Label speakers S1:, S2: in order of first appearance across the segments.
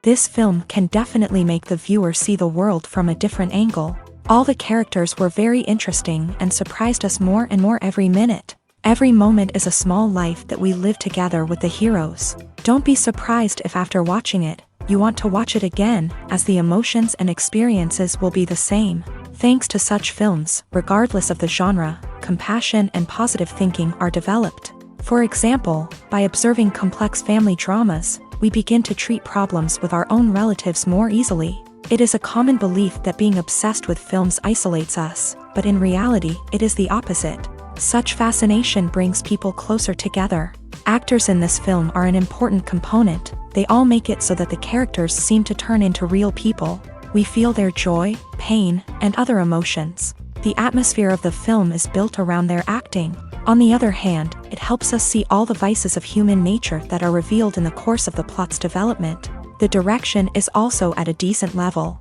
S1: This film can definitely make the viewer see the world from a different angle. All the characters were very interesting and surprised us more and more every minute. Every moment is a small life that we live together with the heroes. Don't be surprised if after watching it, you want to watch it again, as the emotions and experiences will be the same. Thanks to such films, regardless of the genre, compassion and positive thinking are developed. For example, by observing complex family dramas, we begin to treat problems with our own relatives more easily. It is a common belief that being obsessed with films isolates us, but in reality, it is the opposite. Such fascination brings people closer together. Actors in this film are an important component. They all make it so that the characters seem to turn into real people. We feel their joy, pain, and other emotions. The atmosphere of the film is built around their acting. On the other hand, it helps us see all the vices of human nature that are revealed in the course of the plot's development. The direction is also at a decent level.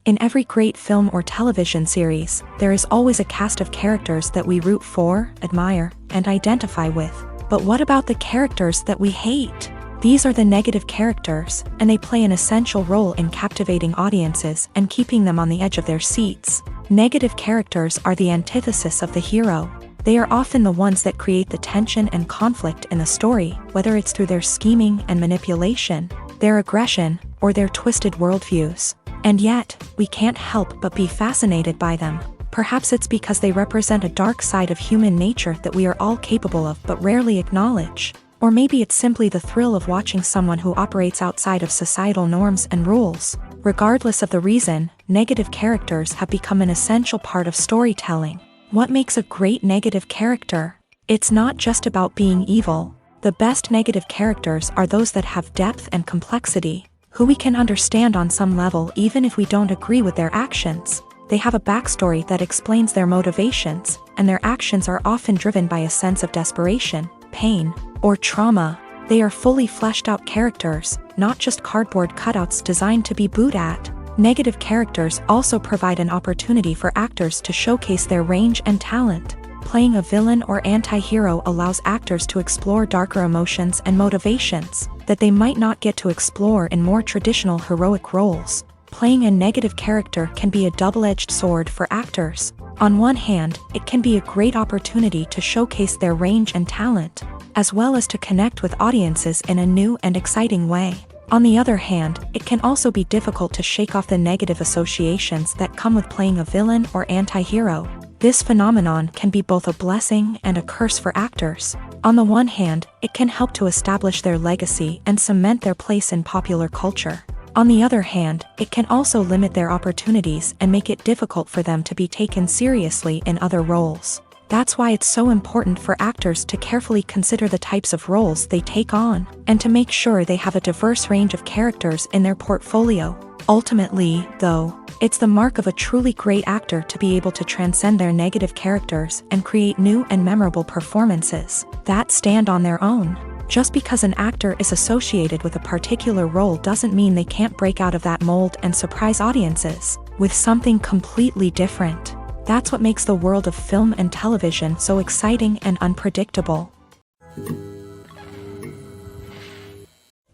S1: In every great film or television series, there is always a cast of characters that we root for, admire, and identify with. But what about the characters that we hate? These are the negative characters, and they play an essential role in captivating audiences and keeping them on the edge of their seats. Negative characters are the antithesis of the hero. They are often the ones that create the tension and conflict in the story, whether it's through their scheming and manipulation, their aggression, or their twisted worldviews. And yet, we can't help but be fascinated by them. Perhaps it's because they represent a dark side of human nature that we are all capable of but rarely acknowledge. Or maybe it's simply the thrill of watching someone who operates outside of societal norms and rules. Regardless of the reason, negative characters have become an essential part of storytelling. What makes a great negative character? It's not just about being evil. The best negative characters are those that have depth and complexity, who we can understand on some level even if we don't agree with their actions. They have a backstory that explains their motivations, and their actions are often driven by a sense of desperation, pain, or trauma. They are fully fleshed out characters, not just cardboard cutouts designed to be booed at. Negative characters also provide an opportunity for actors to showcase their range and talent. Playing a villain or anti-hero allows actors to explore darker emotions and motivations that they might not get to explore in more traditional heroic roles. Playing a negative character can be a double-edged sword for actors. On one hand, it can be a great opportunity to showcase their range and talent, as well as to connect with audiences in a new and exciting way. On the other hand, it can also be difficult to shake off the negative associations that come with playing a villain or anti-hero. This phenomenon can be both a blessing and a curse for actors. On the one hand, it can help to establish their legacy and cement their place in popular culture. On the other hand, it can also limit their opportunities and make it difficult for them to be taken seriously in other roles. That's why it's so important for actors to carefully consider the types of roles they take on, and to make sure they have a diverse range of characters in their portfolio. Ultimately, though, it's the mark of a truly great actor to be able to transcend their negative characters and create new and memorable performances that stand on their own. Just because an actor is associated with a particular role doesn't mean they can't break out of that mold and surprise audiences with something completely different. That's what makes the world of film and television so exciting and unpredictable.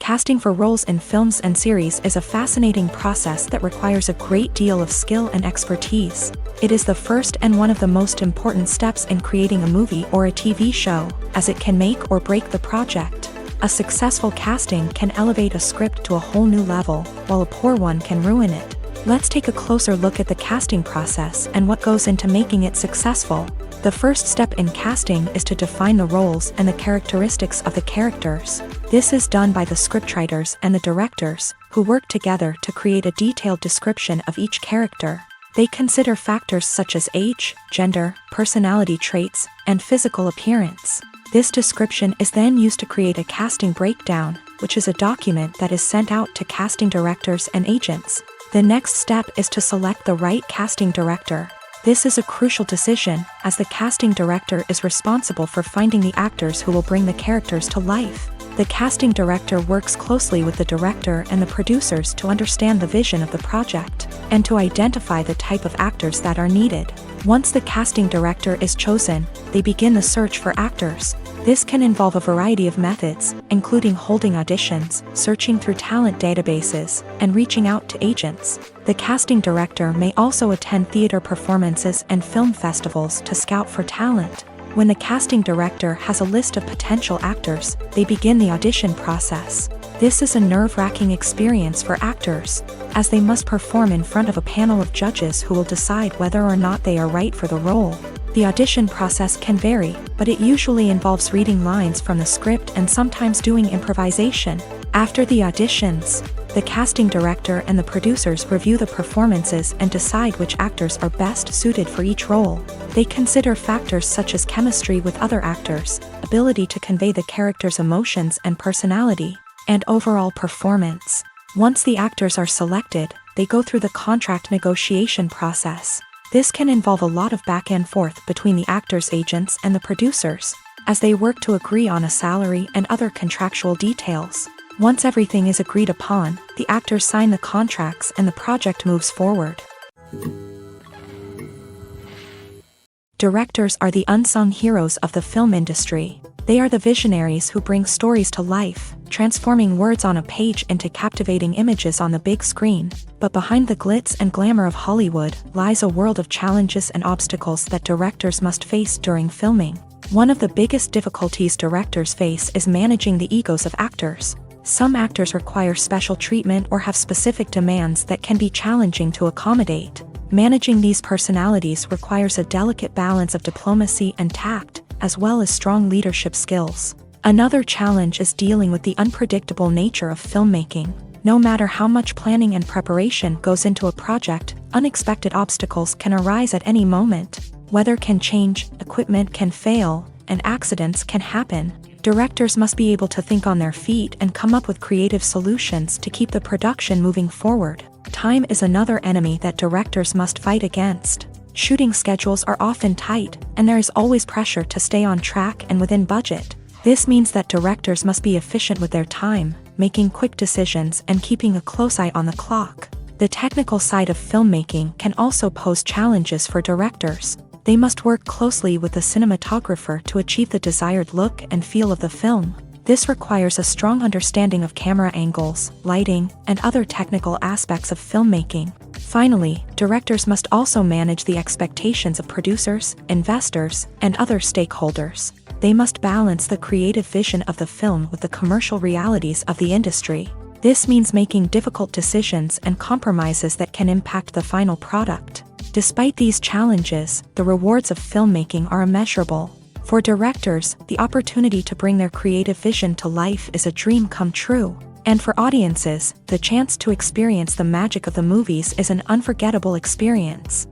S1: Casting for roles in films and series is a fascinating process that requires a great deal of skill and expertise. It is the first and one of the most important steps in creating a movie or a TV show, as it can make or break the project. A successful casting can elevate a script to a whole new level, while a poor one can ruin it. Let's take a closer look at the casting process and what goes into making it successful. The first step in casting is to define the roles and the characteristics of the characters. This is done by the scriptwriters and the directors, who work together to create a detailed description of each character. They consider factors such as age, gender, personality traits, and physical appearance. This description is then used to create a casting breakdown, which is a document that is sent out to casting directors and agents. The next step is to select the right casting director. This is a crucial decision, as the casting director is responsible for finding the actors who will bring the characters to life. The casting director works closely with the director and the producers to understand the vision of the project, and to identify the type of actors that are needed. Once the casting director is chosen, they begin the search for actors. This can involve a variety of methods, including holding auditions, searching through talent databases, and reaching out to agents. The casting director may also attend theater performances and film festivals to scout for talent. When the casting director has a list of potential actors, they begin the audition process. This is a nerve-wracking experience for actors, as they must perform in front of a panel of judges who will decide whether or not they are right for the role. The audition process can vary, but it usually involves reading lines from the script and sometimes doing improvisation. After the auditions, the casting director and the producers review the performances and decide which actors are best suited for each role. They consider factors such as chemistry with other actors, ability to convey the character's emotions and personality, and overall performance. Once the actors are selected, they go through the contract negotiation process. This can involve a lot of back and forth between the actors' agents and the producers, as they work to agree on a salary and other contractual details. Once everything is agreed upon, the actors sign the contracts and the project moves forward. Directors are the unsung heroes of the film industry. They are the visionaries who bring stories to life, transforming words on a page into captivating images on the big screen. But behind the glitz and glamour of Hollywood lies a world of challenges and obstacles that directors must face during filming. One of the biggest difficulties directors face is managing the egos of actors. Some actors require special treatment or have specific demands that can be challenging to accommodate. Managing these personalities requires a delicate balance of diplomacy and tact, as well as strong leadership skills. Another challenge is dealing with the unpredictable nature of filmmaking. No matter how much planning and preparation goes into a project, unexpected obstacles can arise at any moment. Weather can change, equipment can fail, and accidents can happen. Directors must be able to think on their feet and come up with creative solutions to keep the production moving forward. Time is another enemy that directors must fight against. Shooting schedules are often tight, and there is always pressure to stay on track and within budget. This means that directors must be efficient with their time, making quick decisions and keeping a close eye on the clock. The technical side of filmmaking can also pose challenges for directors. They must work closely with the cinematographer to achieve the desired look and feel of the film. This requires a strong understanding of camera angles, lighting, and other technical aspects of filmmaking. Finally, directors must also manage the expectations of producers, investors, and other stakeholders. They must balance the creative vision of the film with the commercial realities of the industry. This means making difficult decisions and compromises that can impact the final product. Despite these challenges, the rewards of filmmaking are immeasurable. For directors, the opportunity to bring their creative vision to life is a dream come true. And for audiences, the chance to experience the magic of the movies is an unforgettable experience.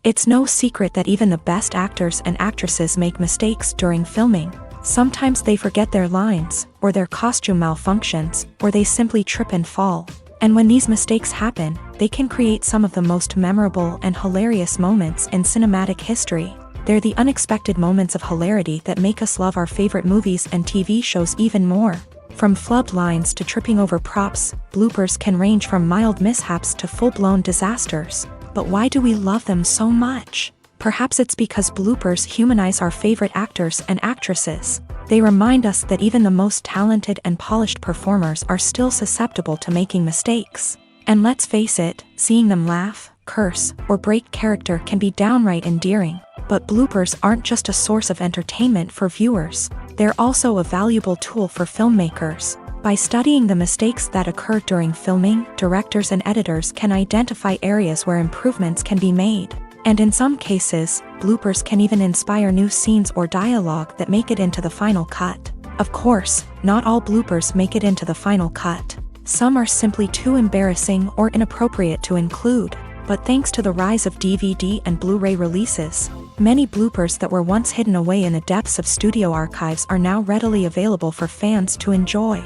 S1: It's no secret that even the best actors and actresses make mistakes during filming. Sometimes they forget their lines, or their costume malfunctions, or they simply trip and fall. And when these mistakes happen, they can create some of the most memorable and hilarious moments in cinematic history. They're the unexpected moments of hilarity that make us love our favorite movies and TV shows even more. From flubbed lines to tripping over props, bloopers can range from mild mishaps to full-blown disasters. But why do we love them so much? Perhaps it's because bloopers humanize our favorite actors and actresses. They remind us that even the most talented and polished performers are still susceptible to making mistakes. And let's face it, seeing them laugh, curse, or break character can be downright endearing. But bloopers aren't just a source of entertainment for viewers. They're also a valuable tool for filmmakers. By studying the mistakes that occur during filming, directors and editors can identify areas where improvements can be made. And in some cases, bloopers can even inspire new scenes or dialogue that make it into the final cut. Of course, not all bloopers make it into the final cut. Some are simply too embarrassing or inappropriate to include. But thanks to the rise of DVD and Blu-ray releases, many bloopers that were once hidden away in the depths of studio archives are now readily available for fans to enjoy.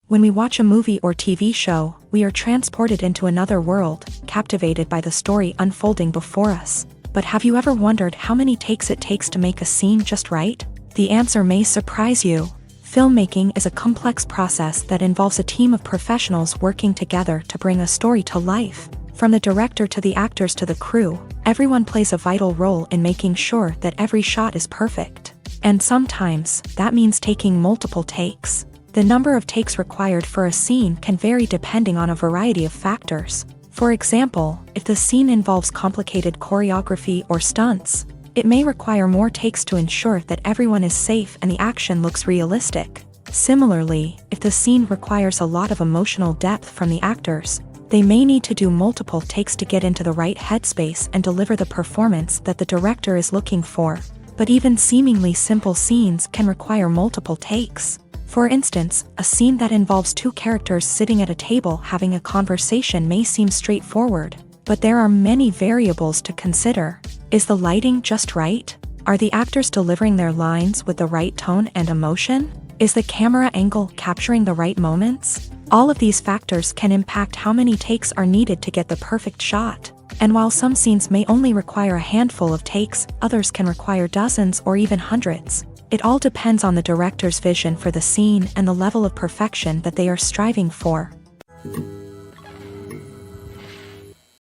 S1: When we watch a movie or TV show, we are transported into another world, captivated by the story unfolding before us. But have you ever wondered how many takes it takes to make a scene just right? The answer may surprise you. Filmmaking is a complex process that involves a team of professionals working together to bring a story to life. From the director to the actors to the crew, everyone plays a vital role in making sure that every shot is perfect. And sometimes, that means taking multiple takes. The number of takes required for a scene can vary depending on a variety of factors. For example, if the scene involves complicated choreography or stunts, it may require more takes to ensure that everyone is safe and the action looks realistic. Similarly, if the scene requires a lot of emotional depth from the actors, they may need to do multiple takes to get into the right headspace and deliver the performance that the director is looking for. But even seemingly simple scenes can require multiple takes. For instance, a scene that involves two characters sitting at a table having a conversation may seem straightforward, but there are many variables to consider. Is the lighting just right? Are the actors delivering their lines with the right tone and emotion? Is the camera angle capturing the right moments? All of these factors can impact how many takes are needed to get the perfect shot. And while some scenes may only require a handful of takes, others can require dozens or even hundreds. It all depends on the director's vision for the scene and the level of perfection that they are striving for.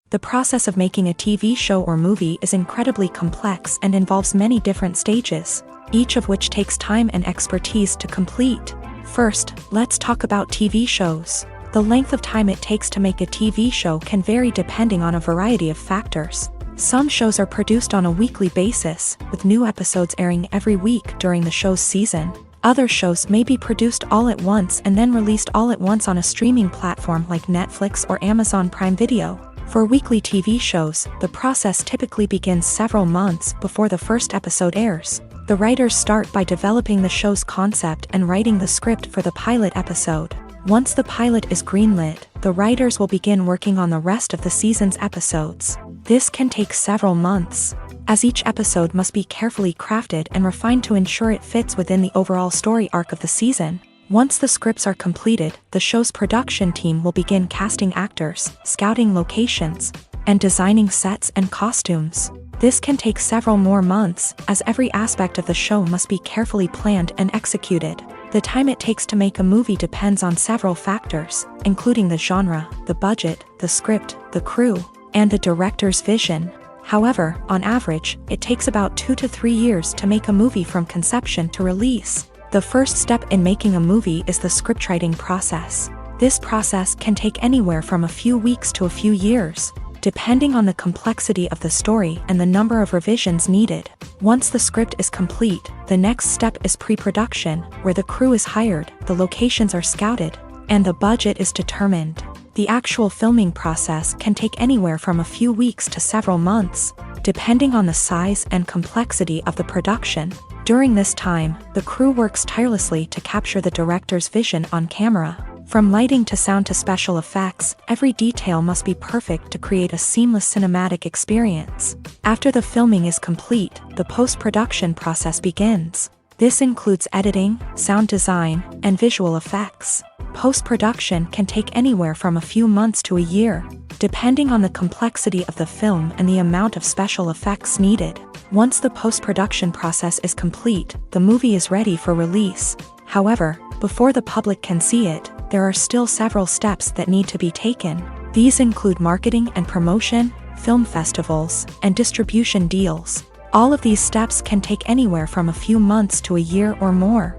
S1: The process of making a TV show or movie is incredibly complex and involves many different stages, each of which takes time and expertise to complete. First, let's talk about TV shows. The length of time it takes to make a TV show can vary depending on a variety of factors. Some shows are produced on a weekly basis, with new episodes airing every week during the show's season. Other shows may be produced all at once and then released all at once on a streaming platform like Netflix or Amazon Prime Video. For weekly TV shows, the process typically begins several months before the first episode airs. The writers start by developing the show's concept and writing the script for the pilot episode. Once the pilot is greenlit, the writers will begin working on the rest of the season's episodes. This can take several months, as each episode must be carefully crafted and refined to ensure it fits within the overall story arc of the season. Once the scripts are completed, the show's production team will begin casting actors, scouting locations, and designing sets and costumes. This can take several more months, as every aspect of the show must be carefully planned and executed. The time it takes to make a movie depends on several factors, including the genre, the budget, the script, the crew, and the director's vision. However, on average, it takes about 2 to 3 years to make a movie from conception to release. The first step in making a movie is the scriptwriting process. This process can take anywhere from a few weeks to a few years, depending on the complexity of the story and the number of revisions needed. Once the script is complete, the next step is pre-production, where the crew is hired, the locations are scouted, and the budget is determined. The actual filming process can take anywhere from a few weeks to several months, depending on the size and complexity of the production. During this time, the crew works tirelessly to capture the director's vision on camera. From lighting to sound to special effects, every detail must be perfect to create a seamless cinematic experience. After the filming is complete, the post-production process begins. This includes editing, sound design, and visual effects. Post-production can take anywhere from a few months to a year, depending on the complexity of the film and the amount of special effects needed. Once the post-production process is complete, the movie is ready for release. However, before the public can see it, there are still several steps that need to be taken. These include marketing and promotion, film festivals, and distribution deals. All of these steps can take anywhere from a few months to a year or more.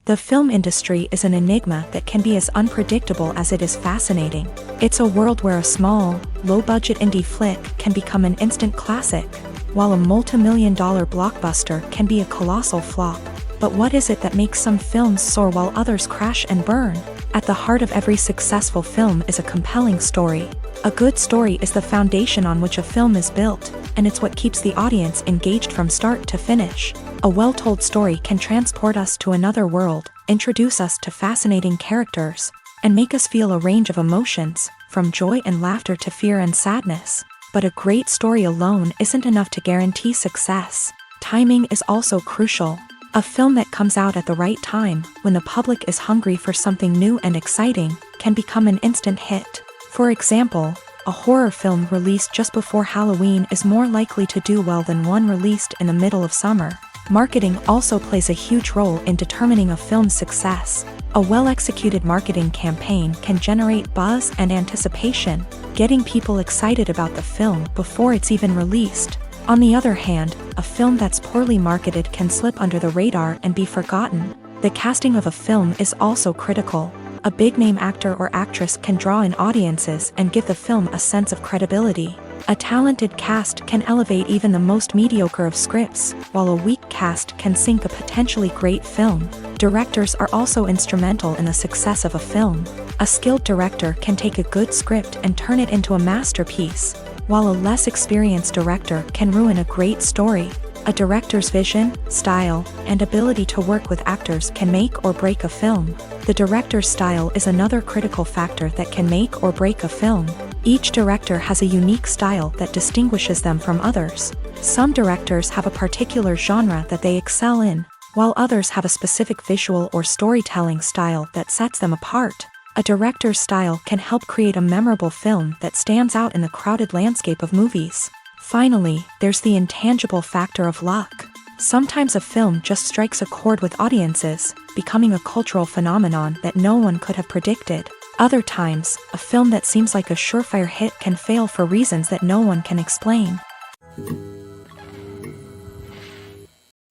S1: The film industry is an enigma that can be as unpredictable as it is fascinating. It's a world where a small, low-budget indie flick can become an instant classic, while a multi-million-dollar blockbuster can be a colossal flop. But what is it that makes some films soar while others crash and burn? At the heart of every successful film is a compelling story. A good story is the foundation on which a film is built, and it's what keeps the audience engaged from start to finish. A well-told story can transport us to another world, introduce us to fascinating characters, and make us feel a range of emotions, from joy and laughter to fear and sadness. But a great story alone isn't enough to guarantee success. Timing is also crucial. A film that comes out at the right time, when the public is hungry for something new and exciting, can become an instant hit. For example, a horror film released just before Halloween is more likely to do well than one released in the middle of summer. Marketing also plays a huge role in determining a film's success. A well-executed marketing campaign can generate buzz and anticipation, getting people excited about the film before it's even released. On the other hand, a film that's poorly marketed can slip under the radar and be forgotten. The casting of a film is also critical. A big-name actor or actress can draw in audiences and give the film a sense of credibility. A talented cast can elevate even the most mediocre of scripts, while a weak cast can sink a potentially great film. Directors are also instrumental in the success of a film. A skilled director can take a good script and turn it into a masterpiece, while a less experienced director can ruin a great story. A director's vision, style, and ability to work with actors can make or break a film. The director's style is another critical factor that can make or break a film. Each director has a unique style that distinguishes them from others. Some directors have a particular genre that they excel in, while others have a specific visual or storytelling style that sets them apart. A director's style can help create a memorable film that stands out in the crowded landscape of movies. Finally, there's the intangible factor of luck. Sometimes a film just strikes a chord with audiences, becoming a cultural phenomenon that no one could have predicted. Other times, a film that seems like a surefire hit can fail for reasons that no one can explain.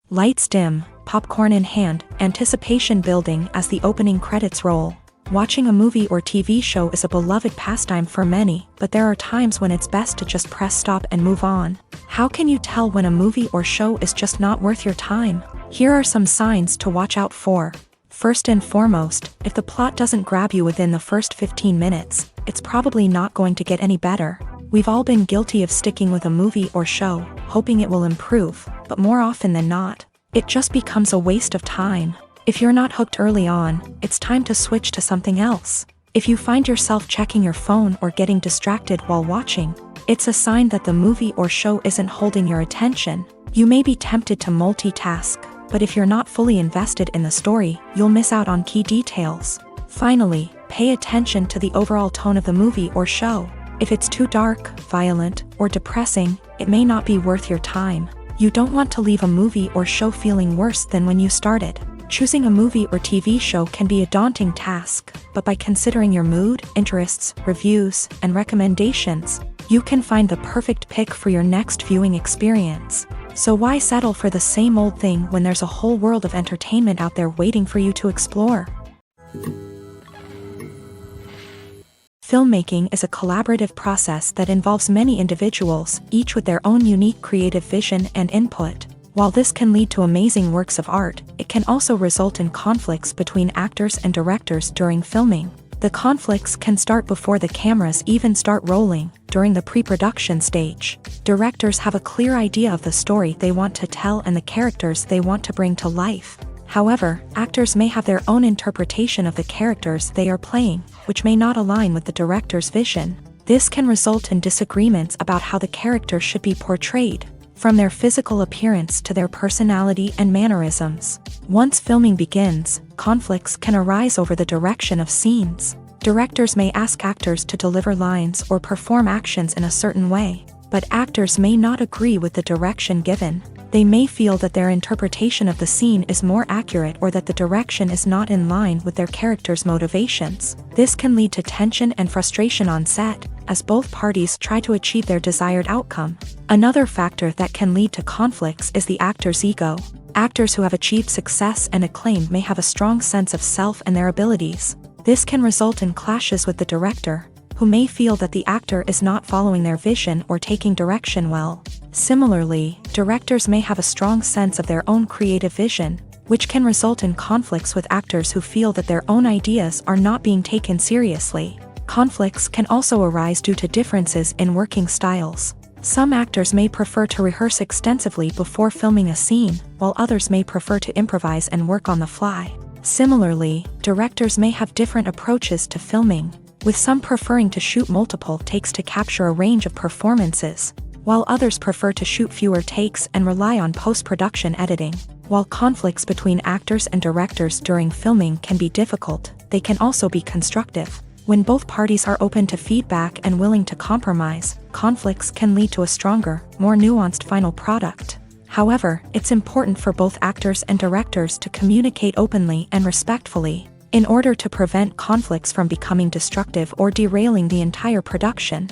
S1: Lights dim, popcorn in hand, anticipation building as the opening credits roll. Watching a movie or TV show is a beloved pastime for many, but there are times when it's best to just press stop and move on. How can you tell when a movie or show is just not worth your time? Here are some signs to watch out for. First and foremost, if the plot doesn't grab you within the first 15 minutes, it's probably not going to get any better. We've all been guilty of sticking with a movie or show, hoping it will improve, but more often than not, it just becomes a waste of time. If you're not hooked early on, it's time to switch to something else. If you find yourself checking your phone or getting distracted while watching, it's a sign that the movie or show isn't holding your attention. You may be tempted to multitask, but if you're not fully invested in the story, you'll miss out on key details. Finally, pay attention to the overall tone of the movie or show. If it's too dark, violent, or depressing, it may not be worth your time. You don't want to leave a movie or show feeling worse than when you started. Choosing a movie or TV show can be a daunting task, but by considering your mood, interests, reviews, and recommendations, you can find the perfect pick for your next viewing experience. So why settle for the same old thing when there's a whole world of entertainment out there waiting for you to explore? Filmmaking is a collaborative process that involves many individuals, each with their own unique creative vision and input. While this can lead to amazing works of art, it can also result in conflicts between actors and directors during filming. The conflicts can start before the cameras even start rolling, during the pre-production stage. Directors have a clear idea of the story they want to tell and the characters they want to bring to life. However, actors may have their own interpretation of the characters they are playing, which may not align with the director's vision. This can result in disagreements about how the character should be portrayed, from their physical appearance to their personality and mannerisms. Once filming begins, conflicts can arise over the direction of scenes. Directors may ask actors to deliver lines or perform actions in a certain way, but actors may not agree with the direction given. They may feel that their interpretation of the scene is more accurate or that the direction is not in line with their character's motivations. This can lead to tension and frustration on set, as both parties try to achieve their desired outcome. Another factor that can lead to conflicts is the actor's ego. Actors who have achieved success and acclaim may have a strong sense of self and their abilities. This can result in clashes with the director, who may feel that the actor is not following their vision or taking direction well. Similarly, directors may have a strong sense of their own creative vision, which can result in conflicts with actors who feel that their own ideas are not being taken seriously. Conflicts can also arise due to differences in working styles. Some actors may prefer to rehearse extensively before filming a scene, while others may prefer to improvise and work on the fly. Similarly, directors may have different approaches to filming, with some preferring to shoot multiple takes to capture a range of performances, while others prefer to shoot fewer takes and rely on post-production editing. While conflicts between actors and directors during filming can be difficult, they can also be constructive. When both parties are open to feedback and willing to compromise, conflicts can lead to a stronger, more nuanced final product. However, it's important for both actors and directors to communicate openly and respectfully. in order to prevent conflicts from becoming destructive or derailing the entire production.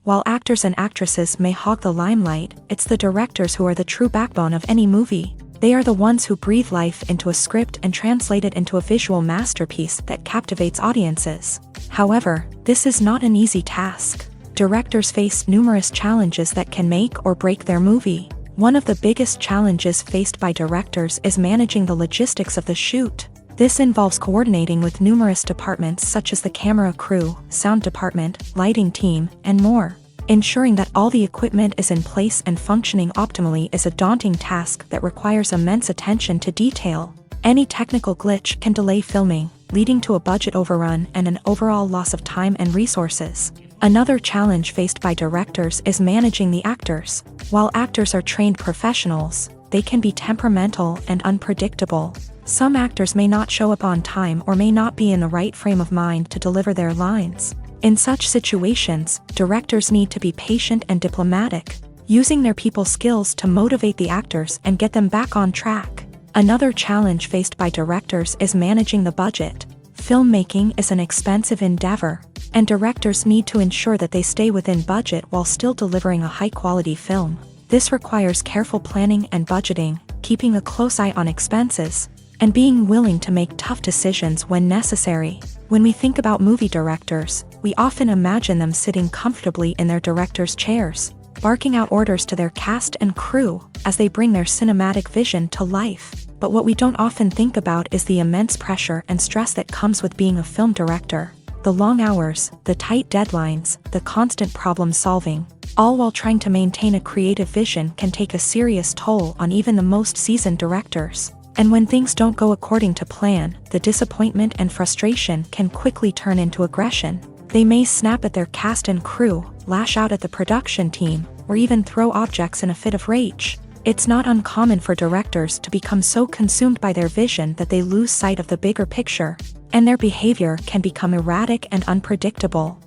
S1: While actors and actresses may hog the limelight, it's the directors who are the true backbone of any movie. They are the ones who breathe life into a script and translate it into a visual masterpiece that captivates audiences. However, this is not an easy task. Directors face numerous challenges that can make or break their movie. One of the biggest challenges faced by directors is managing the logistics of the shoot. This involves coordinating with numerous departments such as the camera crew, sound department, lighting team, and more. Ensuring that all the equipment is in place and functioning optimally is a daunting task that requires immense attention to detail. Any technical glitch can delay filming, leading to a budget overrun and an overall loss of time and resources. Another challenge faced by directors is managing the actors. While actors are trained professionals, they can be temperamental and unpredictable. Some actors may not show up on time or may not be in the right frame of mind to deliver their lines. In such situations, directors need to be patient and diplomatic, using their people skills to motivate the actors and get them back on track. Another challenge faced by directors is managing the budget. Filmmaking is an expensive endeavor, and directors need to ensure that they stay within budget while still delivering a high-quality film. This requires careful planning and budgeting, keeping a close eye on expenses, and being willing to make tough decisions when necessary. When we think about movie directors, we often imagine them sitting comfortably in their director's chairs, barking out orders to their cast and crew as they bring their cinematic vision to life. But what we don't often think about is the immense pressure and stress that comes with being a film director. The long hours, the tight deadlines, the constant problem solving, all while trying to maintain a creative vision can take a serious toll on even the most seasoned directors. And when things don't go according to plan, the disappointment and frustration can quickly turn into aggression. They may snap at their cast and crew, lash out at the production team, or even throw objects in a fit of rage. It's not uncommon for directors to become so consumed by their vision that they lose sight of the bigger picture, and their behavior can become erratic and unpredictable.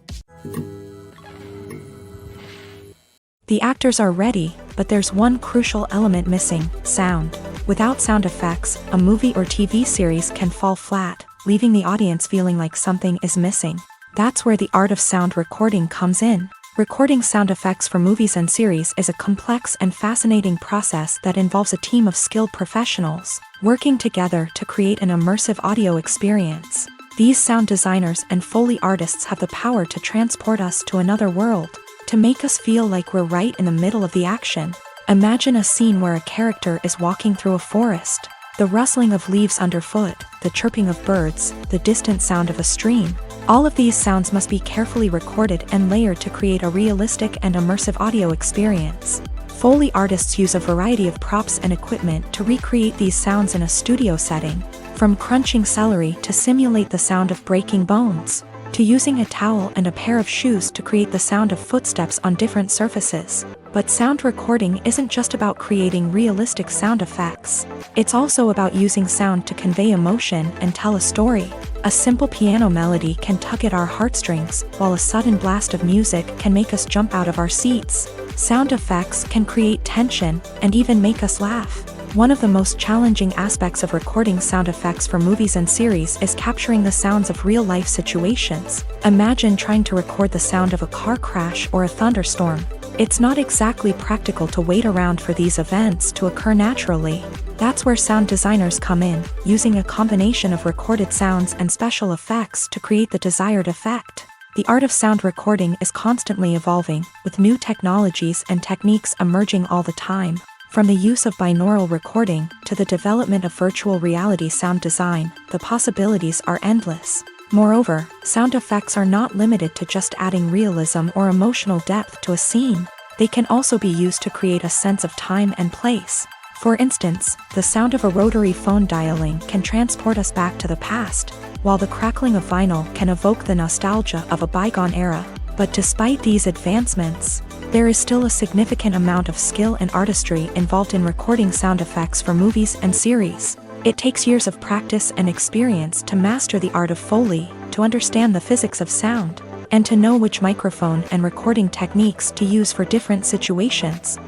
S1: The actors are ready, but there's one crucial element missing: sound. Without sound effects, a movie or TV series can fall flat, leaving the audience feeling like something is missing. That's where the art of sound recording comes in. Recording sound effects for movies and series is a complex and fascinating process that involves a team of skilled professionals working together to create an immersive audio experience. These sound designers and Foley artists have the power to transport us to another world, to make us feel like we're right in the middle of the action. Imagine a scene where a character is walking through a forest. The rustling of leaves underfoot, the chirping of birds, the distant sound of a stream. All of these sounds must be carefully recorded and layered to create a realistic and immersive audio experience. Foley artists use a variety of props and equipment to recreate these sounds in a studio setting, from crunching celery to simulate the sound of breaking bones, to using a towel and a pair of shoes to create the sound of footsteps on different surfaces. But sound recording isn't just about creating realistic sound effects. It's also about using sound to convey emotion and tell a story. A simple piano melody can tug at our heartstrings, while a sudden blast of music can make us jump out of our seats. Sound effects can create tension and even make us laugh. One of the most challenging aspects of recording sound effects for movies and series is capturing the sounds of real-life situations. Imagine trying to record the sound of a car crash or a thunderstorm. It's not exactly practical to wait around for these events to occur naturally. That's where sound designers come in, using a combination of recorded sounds and special effects to create the desired effect. The art of sound recording is constantly evolving, with new technologies and techniques emerging all the time. From the use of binaural recording to the development of virtual reality sound design, the possibilities are endless. Moreover, sound effects are not limited to just adding realism or emotional depth to a scene. They can also be used to create a sense of time and place. For instance, the sound of a rotary phone dialing can transport us back to the past, while the crackling of vinyl can evoke the nostalgia of a bygone era. But despite these advancements, there is still a significant amount of skill and artistry involved in recording sound effects for movies and series. It takes years of practice and experience to master the art of Foley, to understand the physics of sound, and to know which microphone and recording techniques to use for different situations.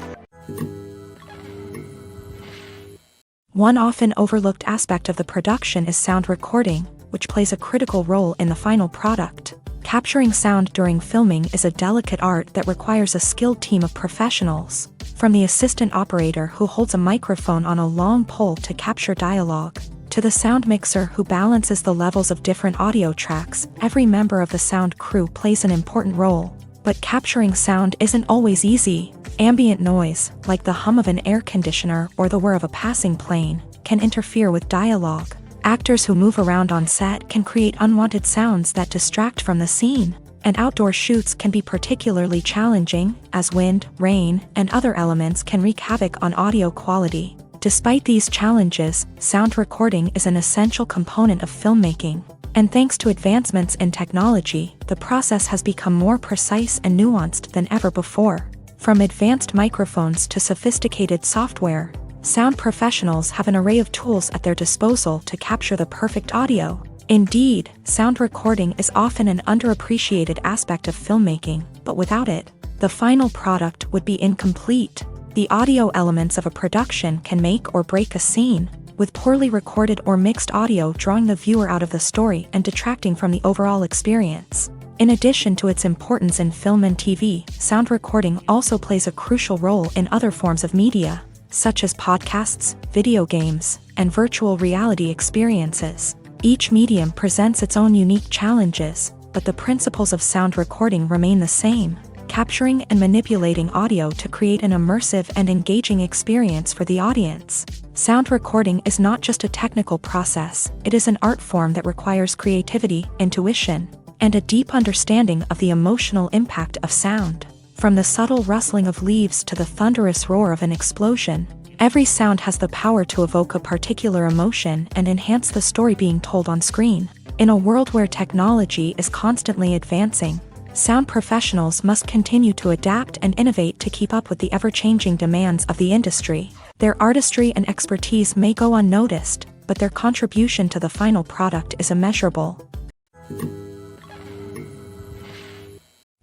S1: One often overlooked aspect of the production is sound recording, which plays a critical role in the final product. Capturing sound during filming is a delicate art that requires a skilled team of professionals. From the assistant operator who holds a microphone on a long pole to capture dialogue, to the sound mixer who balances the levels of different audio tracks, every member of the sound crew plays an important role. But capturing sound isn't always easy. Ambient noise, like the hum of an air conditioner or the whir of a passing plane, can interfere with dialogue. Actors who move around on set can create unwanted sounds that distract from the scene. And outdoor shoots can be particularly challenging, as wind, rain, and other elements can wreak havoc on audio quality. Despite these challenges, sound recording is an essential component of filmmaking. And thanks to advancements in technology, the process has become more precise and nuanced than ever before. From advanced microphones to sophisticated software, sound professionals have an array of tools at their disposal to capture the perfect audio. Indeed, sound recording is often an underappreciated aspect of filmmaking, but without it, the final product would be incomplete. The audio elements of a production can make or break a scene, with poorly recorded or mixed audio drawing the viewer out of the story and detracting from the overall experience. In addition to its importance in film and TV, sound recording also plays a crucial role in other forms of media, such as podcasts, video games, and virtual reality experiences. Each medium presents its own unique challenges, but the principles of sound recording remain the same, capturing and manipulating audio to create an immersive and engaging experience for the audience. Sound recording is not just a technical process, it is an art form that requires creativity, intuition, and a deep understanding of the emotional impact of sound. From the subtle rustling of leaves to the thunderous roar of an explosion, every sound has the power to evoke a particular emotion and enhance the story being told on screen. In a world where technology is constantly advancing, sound professionals must continue to adapt and innovate to keep up with the ever-changing demands of the industry. Their artistry and expertise may go unnoticed, but their contribution to the final product is immeasurable.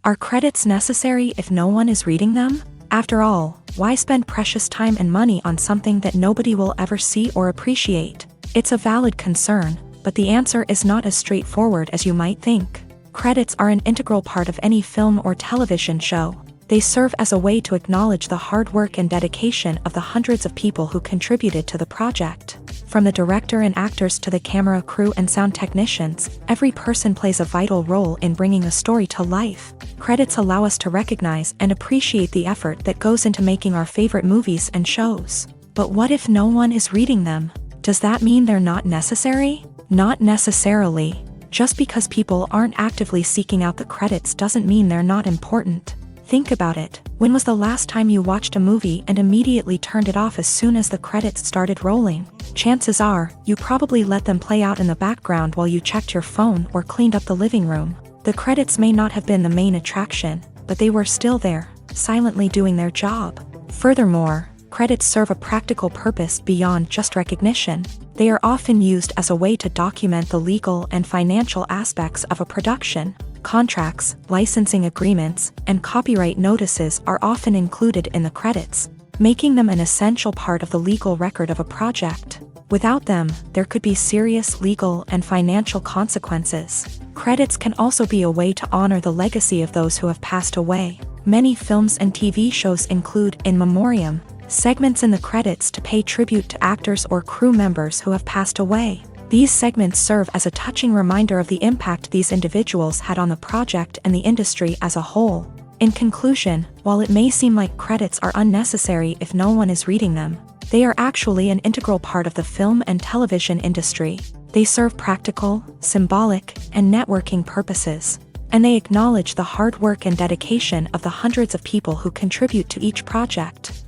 S1: Are credits necessary if no one is reading them? After all, why spend precious time and money on something that nobody will ever see or appreciate? It's a valid concern, but the answer is not as straightforward as you might think. Credits are an integral part of any film or television show. They serve as a way to acknowledge the hard work and dedication of the hundreds of people who contributed to the project. From the director and actors to the camera crew and sound technicians, every person plays a vital role in bringing a story to life. Credits allow us to recognize and appreciate the effort that goes into making our favorite movies and shows. But what if no one is reading them? Does that mean they're not necessary? Not necessarily. Just because people aren't actively seeking out the credits doesn't mean they're not important. Think about it. When was the last time you watched a movie and immediately turned it off as soon as the credits started rolling? Chances are, you probably let them play out in the background while you checked your phone or cleaned up the living room. The credits may not have been the main attraction, but they were still there, silently doing their job. Furthermore, credits serve a practical purpose beyond just recognition. They are often used as a way to document the legal and financial aspects of a production. Contracts, licensing agreements, and copyright notices are often included in the credits, making them an essential part of the legal record of a project. Without them, there could be serious legal and financial consequences. Credits can also be a way to honor the legacy of those who have passed away. Many films and TV shows include in memoriam segments in the credits to pay tribute to actors or crew members who have passed away. These segments serve as a touching reminder of the impact these individuals had on the project and the industry as a whole. In conclusion, while it may seem like credits are unnecessary if no one is reading them, they are actually an integral part of the film and television industry. They serve practical, symbolic, and networking purposes, and they acknowledge the hard work and dedication of the hundreds of people who contribute to each project.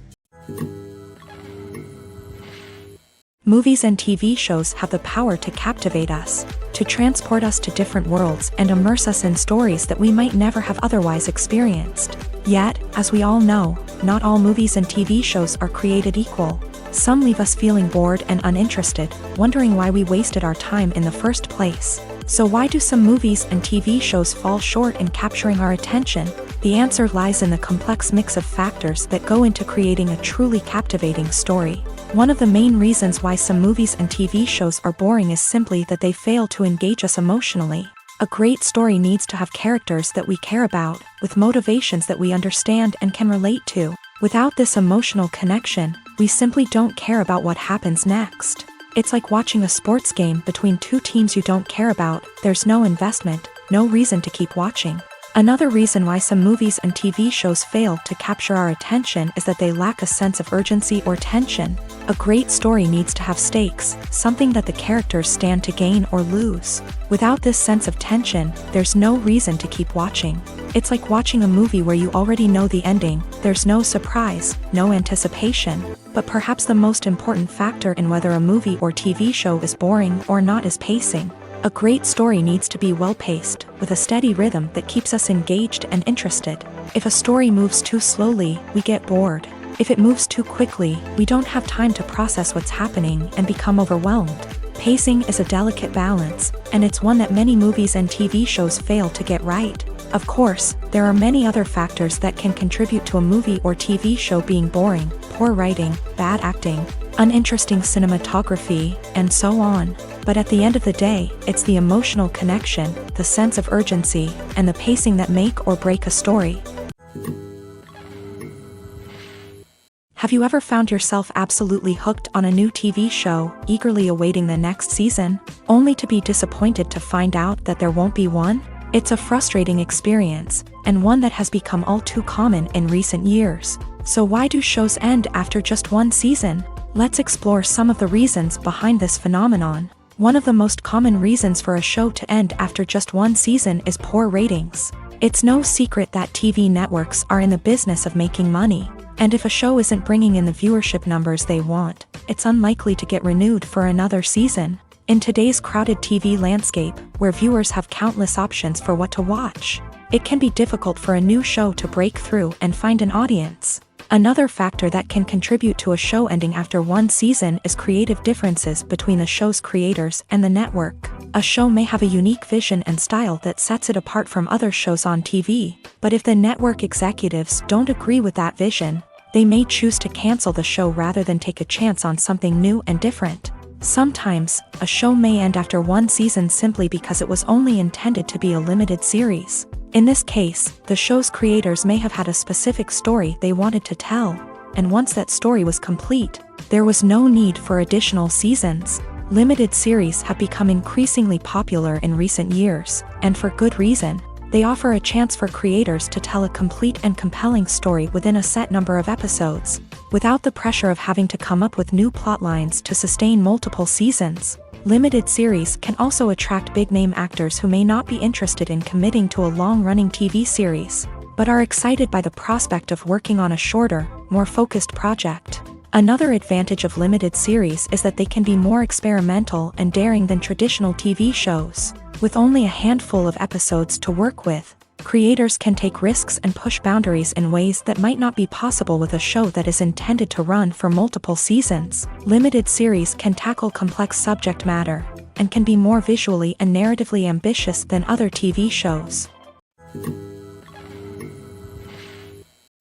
S1: Movies and TV shows have the power to captivate us, to transport us to different worlds and immerse us in stories that we might never have otherwise experienced. Yet, as we all know, not all movies and TV shows are created equal. Some leave us feeling bored and uninterested, wondering why we wasted our time in the first place. So why do some movies and TV shows fall short in capturing our attention? The answer lies in the complex mix of factors that go into creating a truly captivating story. One of the main reasons why some movies and TV shows are boring is simply that they fail to engage us emotionally. A great story needs to have characters that we care about, with motivations that we understand and can relate to. Without this emotional connection, we simply don't care about what happens next. It's like watching a sports game between two teams you don't care about. There's no investment, no reason to keep watching. Another reason why some movies and TV shows fail to capture our attention is that they lack a sense of urgency or tension. A great story needs to have stakes, something that the characters stand to gain or lose. Without this sense of tension, there's no reason to keep watching. It's like watching a movie where you already know the ending. There's no surprise, no anticipation. But perhaps the most important factor in whether a movie or TV show is boring or not is pacing. A great story needs to be well-paced, with a steady rhythm that keeps us engaged and interested. If a story moves too slowly, we get bored. If it moves too quickly, we don't have time to process what's happening and become overwhelmed. Pacing is a delicate balance, and it's one that many movies and TV shows fail to get right. Of course, there are many other factors that can contribute to a movie or TV show being boring: poor writing, bad acting, uninteresting cinematography, and so on. But at the end of the day, it's the emotional connection, the sense of urgency, and the pacing that make or break a story. Have you ever found yourself absolutely hooked on a new TV show, eagerly awaiting the next season, only to be disappointed to find out that there won't be one? It's a frustrating experience, and one that has become all too common in recent years. So why do shows end after just one season? Let's explore some of the reasons behind this phenomenon. One of the most common reasons for a show to end after just one season is poor ratings. It's no secret that TV networks are in the business of making money, and if a show isn't bringing in the viewership numbers they want, it's unlikely to get renewed for another season. In today's crowded TV landscape, where viewers have countless options for what to watch, it can be difficult for a new show to break through and find an audience. Another factor that can contribute to a show ending after one season is creative differences between the show's creators and the network. A show may have a unique vision and style that sets it apart from other shows on TV, but if the network executives don't agree with that vision, they may choose to cancel the show rather than take a chance on something new and different. Sometimes, a show may end after one season simply because it was only intended to be a limited series. In this case, the show's creators may have had a specific story they wanted to tell, and once that story was complete, there was no need for additional seasons. Limited series have become increasingly popular in recent years, and for good reason. They offer a chance for creators to tell a complete and compelling story within a set number of episodes, without the pressure of having to come up with new plotlines to sustain multiple seasons. Limited series can also attract big-name actors who may not be interested in committing to a long-running TV series, but are excited by the prospect of working on a shorter, more focused project. Another advantage of limited series is that they can be more experimental and daring than traditional TV shows. With only a handful of episodes to work with, creators can take risks and push boundaries in ways that might not be possible with a show that is intended to run for multiple seasons. Limited series can tackle complex subject matter, and can be more visually and narratively ambitious than other TV shows.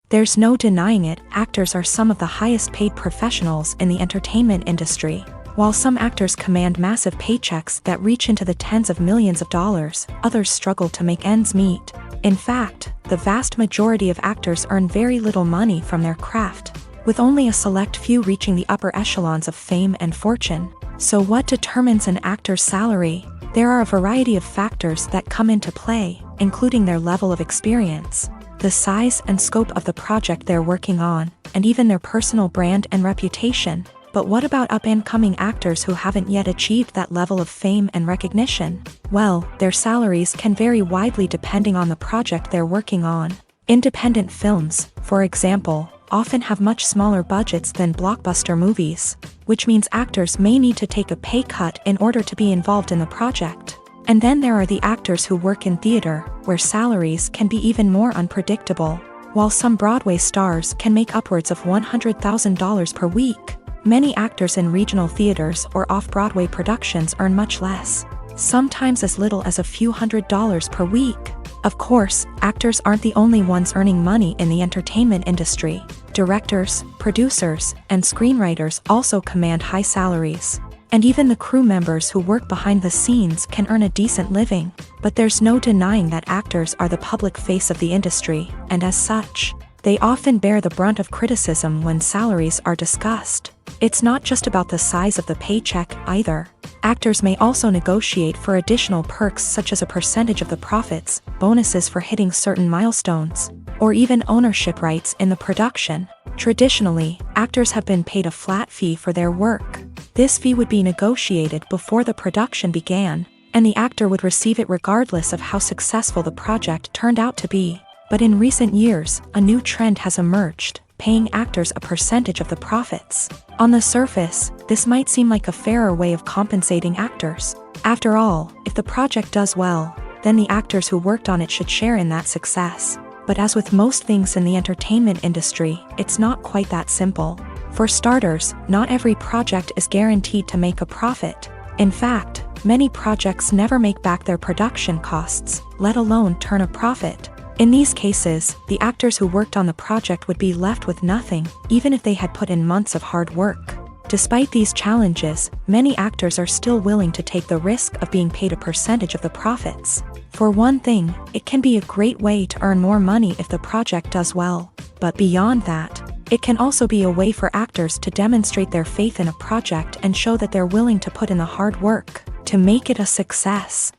S1: There's no denying it, actors are some of the highest paid professionals in the entertainment industry. While some actors command massive paychecks that reach into the tens of millions of dollars, others struggle to make ends meet. In fact, the vast majority of actors earn very little money from their craft, with only a select few reaching the upper echelons of fame and fortune. So what determines an actor's salary? There are a variety of factors that come into play, including their level of experience, the size and scope of the project they're working on, and even their personal brand and reputation. But what about up-and-coming actors who haven't yet achieved that level of fame and recognition? Well, their salaries can vary widely depending on the project they're working on. Independent films, for example, often have much smaller budgets than blockbuster movies, which means actors may need to take a pay cut in order to be involved in the project. And then there are the actors who work in theater, where salaries can be even more unpredictable. While some Broadway stars can make upwards of $100,000 per week, many actors in regional theaters or off-Broadway productions earn much less, sometimes as little as a few $100s per week. Of course, actors aren't the only ones earning money in the entertainment industry. Directors, producers, and screenwriters also command high salaries. And even the crew members who work behind the scenes can earn a decent living. But there's no denying that actors are the public face of the industry, and as such, they often bear the brunt of criticism when salaries are discussed. It's not just about the size of the paycheck, either. Actors may also negotiate for additional perks such as a percentage of the profits, bonuses for hitting certain milestones, or even ownership rights in the production. Traditionally, actors have been paid a flat fee for their work. This fee would be negotiated before the production began, and the actor would receive it regardless of how successful the project turned out to be. But in recent years, a new trend has emerged, paying actors a percentage of the profits. On the surface, this might seem like a fairer way of compensating actors. After all, if the project does well, then the actors who worked on it should share in that success. But as with most things in the entertainment industry, it's not quite that simple. For starters, not every project is guaranteed to make a profit. In fact, many projects never make back their production costs, let alone turn a profit. In these cases, the actors who worked on the project would be left with nothing, even if they had put in months of hard work. Despite these challenges, many actors are still willing to take the risk of being paid a percentage of the profits. For one thing, it can be a great way to earn more money if the project does well. But beyond that, it can also be a way for actors to demonstrate their faith in a project and show that they're willing to put in the hard work to make it a success.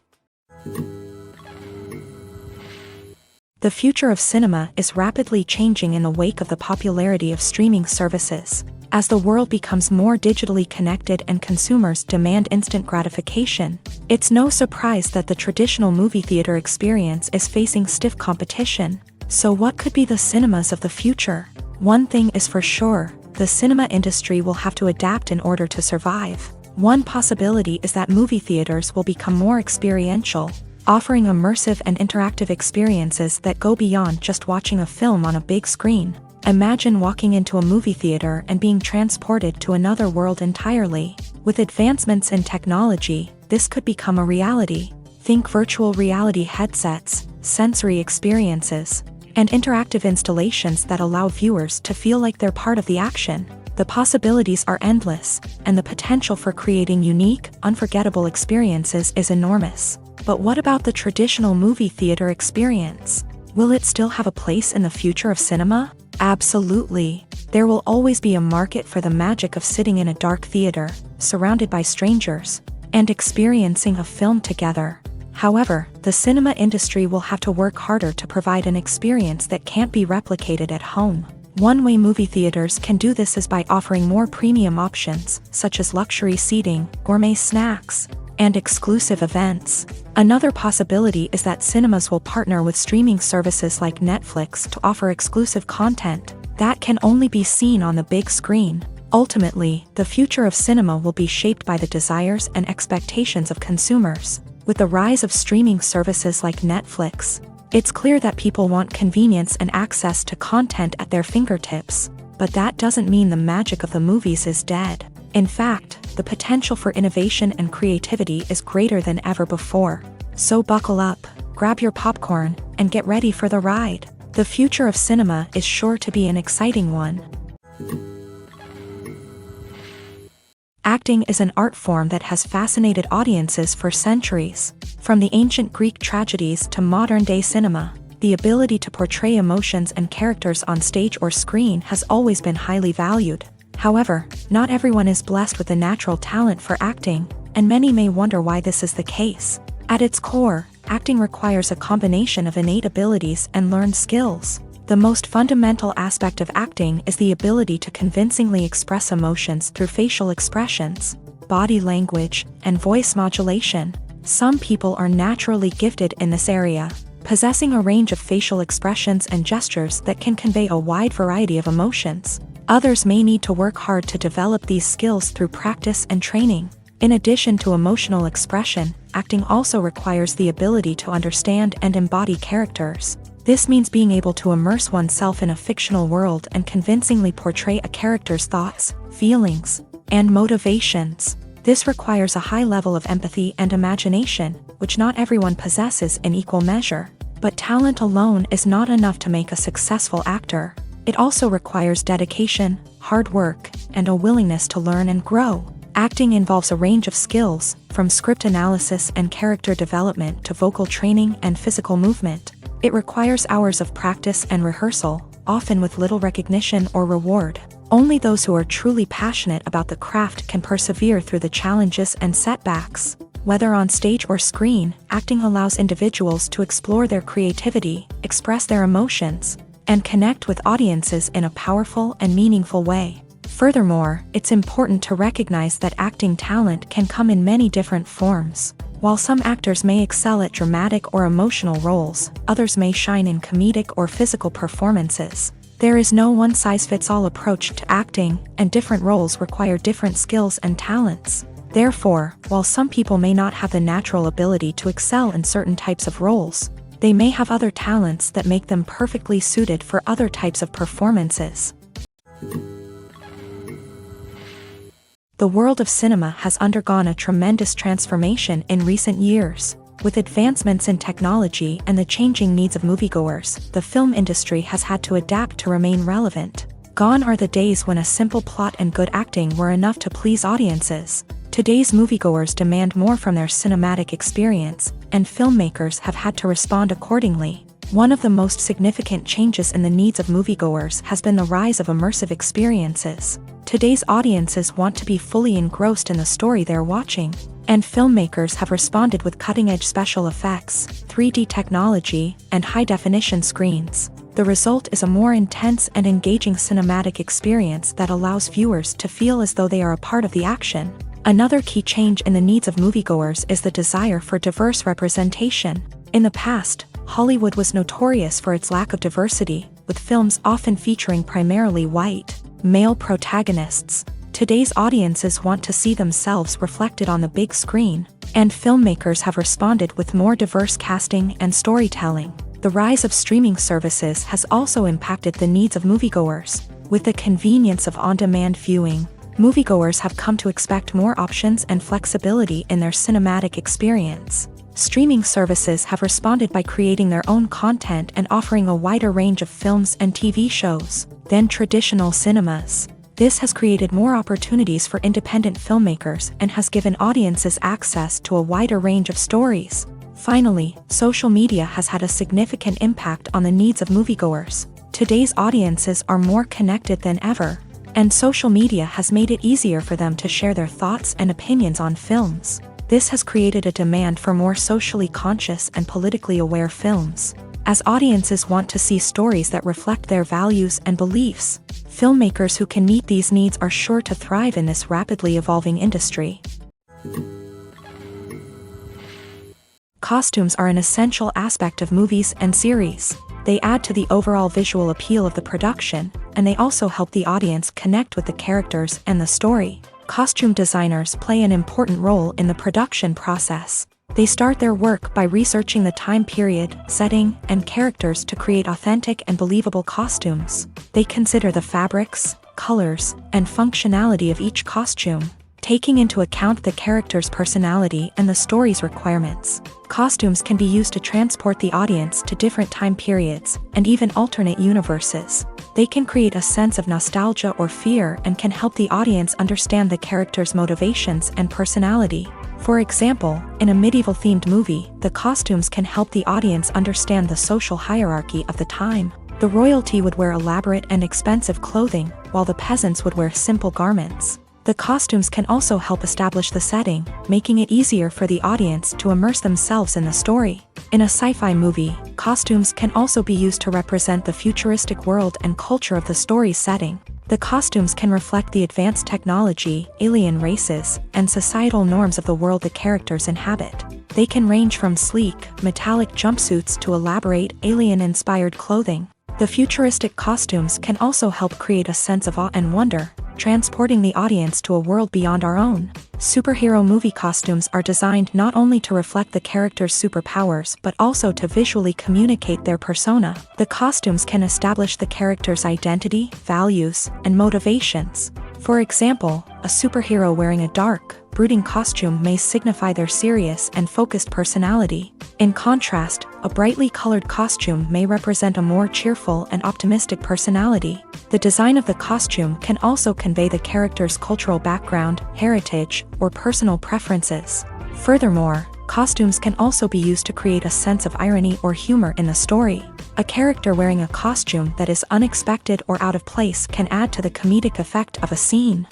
S1: The future of cinema is rapidly changing in the wake of the popularity of streaming services. As the world becomes more digitally connected and consumers demand instant gratification, it's no surprise that the traditional movie theater experience is facing stiff competition. So what could be the cinemas of the future? One thing is for sure, the cinema industry will have to adapt in order to survive. One possibility is that movie theaters will become more experiential, offering immersive and interactive experiences that go beyond just watching a film on a big screen. Imagine walking into a movie theater and being transported to another world entirely. With advancements in technology, this could become a reality. Think virtual reality headsets, sensory experiences, and interactive installations that allow viewers to feel like they're part of the action. The possibilities are endless, and the potential for creating unique, unforgettable experiences is enormous. But what about the traditional movie theater experience? Will it still have a place in the future of cinema? Absolutely. There will always be a market for the magic of sitting in a dark theater, surrounded by strangers, and experiencing a film together. However, the cinema industry will have to work harder to provide an experience that can't be replicated at home. One way movie theaters can do this is by offering more premium options, such as luxury seating, gourmet snacks, and exclusive events. Another possibility is that cinemas will partner with streaming services like Netflix to offer exclusive content that can only be seen on the big screen. Ultimately, the future of cinema will be shaped by the desires and expectations of consumers. With the rise of streaming services like Netflix, it's clear that people want convenience and access to content at their fingertips. But that doesn't mean the magic of the movies is dead. In fact, the potential for innovation and creativity is greater than ever before. So buckle up, grab your popcorn, and get ready for the ride. The future of cinema is sure to be an exciting one. Acting is an art form that has fascinated audiences for centuries. From the ancient Greek tragedies to modern-day cinema, the ability to portray emotions and characters on stage or screen has always been highly valued. However, not everyone is blessed with the natural talent for acting, and many may wonder why this is the case. At its core, acting requires a combination of innate abilities and learned skills. The most fundamental aspect of acting is the ability to convincingly express emotions through facial expressions, body language, and voice modulation. Some people are naturally gifted in this area, possessing a range of facial expressions and gestures that can convey a wide variety of emotions. Others may need to work hard to develop these skills through practice and training. In addition to emotional expression, acting also requires the ability to understand and embody characters. This means being able to immerse oneself in a fictional world and convincingly portray a character's thoughts, feelings, and motivations. This requires a high level of empathy and imagination, which not everyone possesses in equal measure. But talent alone is not enough to make a successful actor. It also requires dedication, hard work, and a willingness to learn and grow. Acting involves a range of skills, from script analysis and character development to vocal training and physical movement. It requires hours of practice and rehearsal, often with little recognition or reward. Only those who are truly passionate about the craft can persevere through the challenges and setbacks. Whether on stage or screen, acting allows individuals to explore their creativity, express their emotions, and connect with audiences in a powerful and meaningful way. Furthermore, it's important to recognize that acting talent can come in many different forms. While some actors may excel at dramatic or emotional roles, others may shine in comedic or physical performances. There is no one-size-fits-all approach to acting, and different roles require different skills and talents. Therefore, while some people may not have the natural ability to excel in certain types of roles, they may have other talents that make them perfectly suited for other types of performances. The world of cinema has undergone a tremendous transformation in recent years. With advancements in technology and the changing needs of moviegoers, the film industry has had to adapt to remain relevant. Gone are the days when a simple plot and good acting were enough to please audiences. Today's moviegoers demand more from their cinematic experience, and filmmakers have had to respond accordingly. One of the most significant changes in the needs of moviegoers has been the rise of immersive experiences. Today's audiences want to be fully engrossed in the story they're watching, and filmmakers have responded with cutting-edge special effects, 3D technology, and high-definition screens. The result is a more intense and engaging cinematic experience that allows viewers to feel as though they are a part of the action. Another key change in the needs of moviegoers is the desire for diverse representation. In the past, Hollywood was notorious for its lack of diversity, with films often featuring primarily white, male protagonists. Today's audiences want to see themselves reflected on the big screen, and filmmakers have responded with more diverse casting and storytelling. The rise of streaming services has also impacted the needs of moviegoers. With the convenience of on-demand viewing, moviegoers have come to expect more options and flexibility in their cinematic experience. Streaming services have responded by creating their own content and offering a wider range of films and TV shows than traditional cinemas. This has created more opportunities for independent filmmakers and has given audiences access to a wider range of stories. Finally, social media has had a significant impact on the needs of moviegoers. Today's audiences are more connected than ever, and social media has made it easier for them to share their thoughts and opinions on films. This has created a demand for more socially conscious and politically aware films. As audiences want to see stories that reflect their values and beliefs, filmmakers who can meet these needs are sure to thrive in this rapidly evolving industry. Costumes are an essential aspect of movies and series. They add to the overall visual appeal of the production, and they also help the audience connect with the characters and the story. Costume designers play an important role in the production process. They start their work by researching the time period, setting, and characters to create authentic and believable costumes. They consider the fabrics, colors, and functionality of each costume, taking into account the character's personality and the story's requirements. Costumes can be used to transport the audience to different time periods and even alternate universes. They can create a sense of nostalgia or fear and can help the audience understand the character's motivations and personality. For example, in a medieval-themed movie, the costumes can help the audience understand the social hierarchy of the time. The royalty would wear elaborate and expensive clothing, while the peasants would wear simple garments. The costumes can also help establish the setting, making it easier for the audience to immerse themselves in the story. In a sci-fi movie, costumes can also be used to represent the futuristic world and culture of the story's setting. The costumes can reflect the advanced technology, alien races, and societal norms of the world the characters inhabit. They can range from sleek, metallic jumpsuits to elaborate, alien-inspired clothing. The futuristic costumes can also help create a sense of awe and wonder, transporting the audience to a world beyond our own. Superhero movie costumes are designed not only to reflect the character's superpowers but also to visually communicate their persona. The costumes can establish the character's identity, values, and motivations. For example, a superhero wearing a dark, brooding costume may signify their serious and focused personality. In contrast, a brightly colored costume may represent a more cheerful and optimistic personality. The design of the costume can also convey the character's cultural background, heritage, or personal preferences. Furthermore, costumes can also be used to create a sense of irony or humor in the story. A character wearing a costume that is unexpected or out of place can add to the comedic effect of a scene.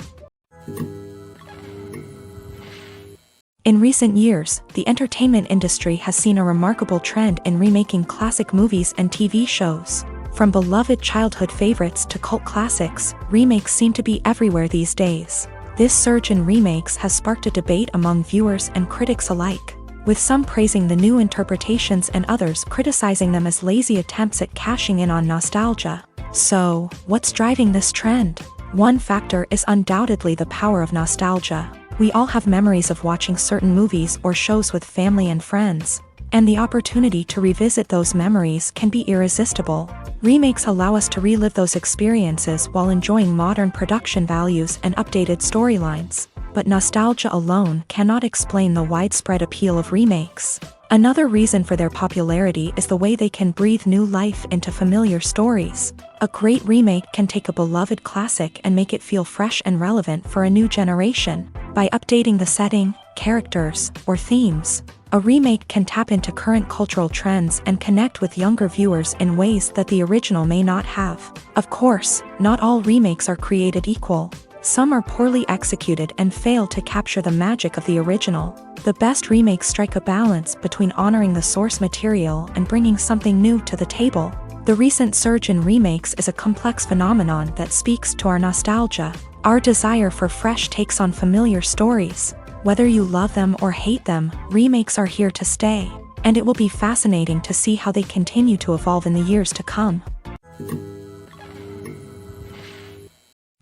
S1: In recent years, the entertainment industry has seen a remarkable trend in remaking classic movies and TV shows. From beloved childhood favorites to cult classics, remakes seem to be everywhere these days. This surge in remakes has sparked a debate among viewers and critics alike, with some praising the new interpretations and others criticizing them as lazy attempts at cashing in on nostalgia. So, what's driving this trend? One factor is undoubtedly the power of nostalgia. We all have memories of watching certain movies or shows with family and friends, and the opportunity to revisit those memories can be irresistible. Remakes allow us to relive those experiences while enjoying modern production values and updated storylines. But nostalgia alone cannot explain the widespread appeal of remakes. Another reason for their popularity is the way they can breathe new life into familiar stories. A great remake can take a beloved classic and make it feel fresh and relevant for a new generation. By updating the setting, characters, or themes, a remake can tap into current cultural trends and connect with younger viewers in ways that the original may not have. Of course, not all remakes are created equal. Some are poorly executed and fail to capture the magic of the original. The best remakes strike a balance between honoring the source material and bringing something new to the table. The recent surge in remakes is a complex phenomenon that speaks to our nostalgia, our desire for fresh takes on familiar stories. Whether you love them or hate them, remakes are here to stay, and it will be fascinating to see how they continue to evolve in the years to come.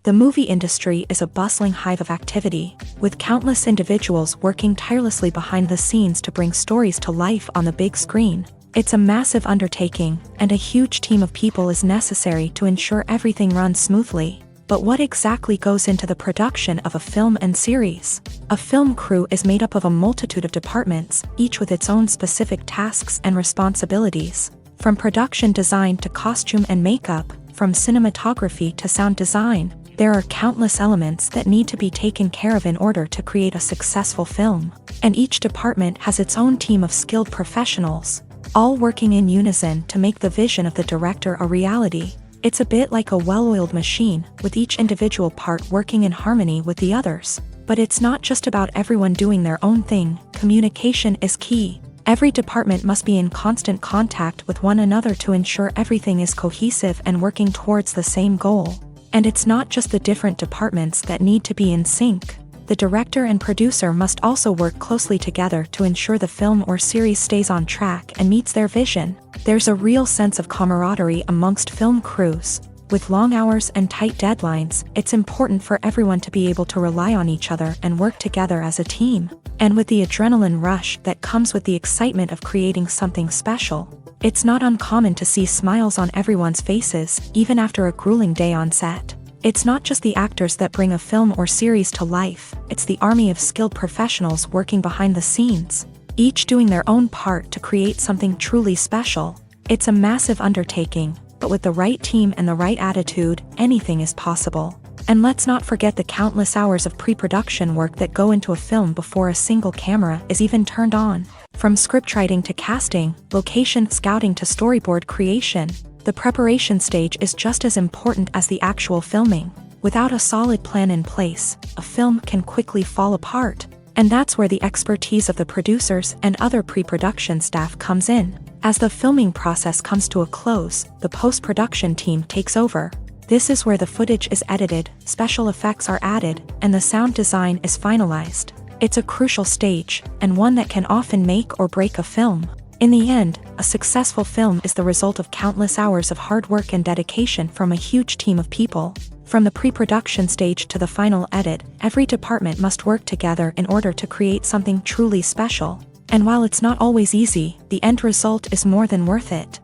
S1: The movie industry is a bustling hive of activity, with countless individuals working tirelessly behind the scenes to bring stories to life on the big screen. It's a massive undertaking, and a huge team of people is necessary to ensure everything runs smoothly. But what exactly goes into the production of a film and series? A film crew is made up of a multitude of departments, each with its own specific tasks and responsibilities. From production design to costume and makeup, from cinematography to sound design, there are countless elements that need to be taken care of in order to create a successful film. And each department has its own team of skilled professionals, all working in unison to make the vision of the director a reality. It's a bit like a well-oiled machine, with each individual part working in harmony with the others. But it's not just about everyone doing their own thing. Communication is key. Every department must be in constant contact with one another to ensure everything is cohesive and working towards the same goal. And it's not just the different departments that need to be in sync. The director and producer must also work closely together to ensure the film or series stays on track and meets their vision. There's a real sense of camaraderie amongst film crews. With long hours and tight deadlines, it's important for everyone to be able to rely on each other and work together as a team. And with the adrenaline rush that comes with the excitement of creating something special, it's not uncommon to see smiles on everyone's faces, even after a grueling day on set. It's not just the actors that bring a film or series to life, it's the army of skilled professionals working behind the scenes, each doing their own part to create something truly special. It's a massive undertaking, but with the right team and the right attitude, anything is possible. And let's not forget the countless hours of pre-production work that go into a film before a single camera is even turned on. From scriptwriting to casting, location scouting to storyboard creation, the preparation stage is just as important as the actual filming. Without a solid plan in place, a film can quickly fall apart. And that's where the expertise of the producers and other pre-production staff comes in. As the filming process comes to a close, the post-production team takes over. This is where the footage is edited, special effects are added, and the sound design is finalized. It's a crucial stage, and one that can often make or break a film. In the end, a successful film is the result of countless hours of hard work and dedication from a huge team of people. From the pre-production stage to the final edit, every department must work together in order to create something truly special. And while it's not always easy, the end result is more than worth it.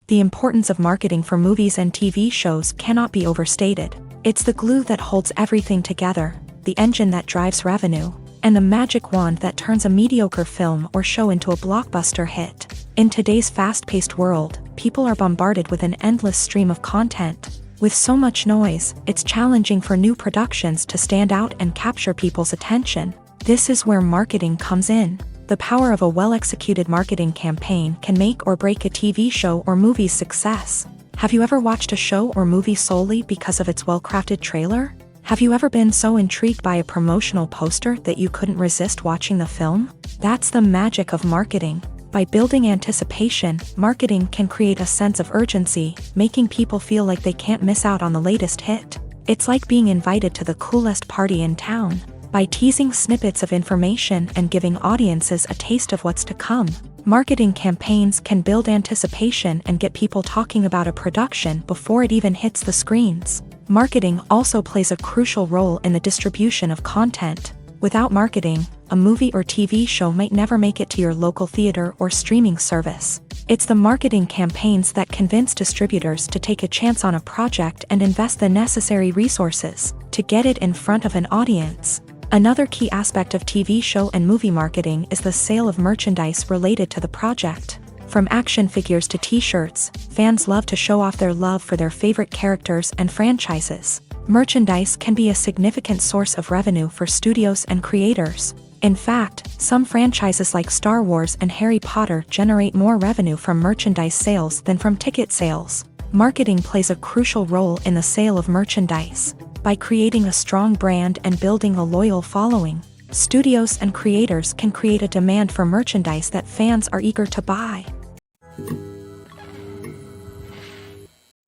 S1: The importance of marketing for movies and TV shows cannot be overstated. It's the glue that holds everything together, the engine that drives revenue, and the magic wand that turns a mediocre film or show into a blockbuster hit. In today's fast-paced world, people are bombarded with an endless stream of content. With so much noise, it's challenging for new productions to stand out and capture people's attention. This is where marketing comes in. The power of a well-executed marketing campaign can make or break a TV show or movie's success. Have you ever watched a show or movie solely because of its well-crafted trailer? Have you ever been so intrigued by a promotional poster that you couldn't resist watching the film? That's the magic of marketing. By building anticipation, marketing can create a sense of urgency, making people feel like they can't miss out on the latest hit. It's like being invited to the coolest party in town. By teasing snippets of information and giving audiences a taste of what's to come, marketing campaigns can build anticipation and get people talking about a production before it even hits the screens. Marketing also plays a crucial role in the distribution of content. Without marketing, a movie or TV show might never make it to your local theater or streaming service. It's the marketing campaigns that convince distributors to take a chance on a project and invest the necessary resources to get it in front of an audience. Another key aspect of TV show and movie marketing is the sale of merchandise related to the project. From action figures to t-shirts, fans love to show off their love for their favorite characters and franchises. Merchandise can be a significant source of revenue for studios and creators. In fact, some franchises like Star Wars and Harry Potter generate more revenue from merchandise sales than from ticket sales. Marketing plays a crucial role in the sale of merchandise. By creating a strong brand and building a loyal following, studios and creators can create a demand for merchandise that fans are eager to buy.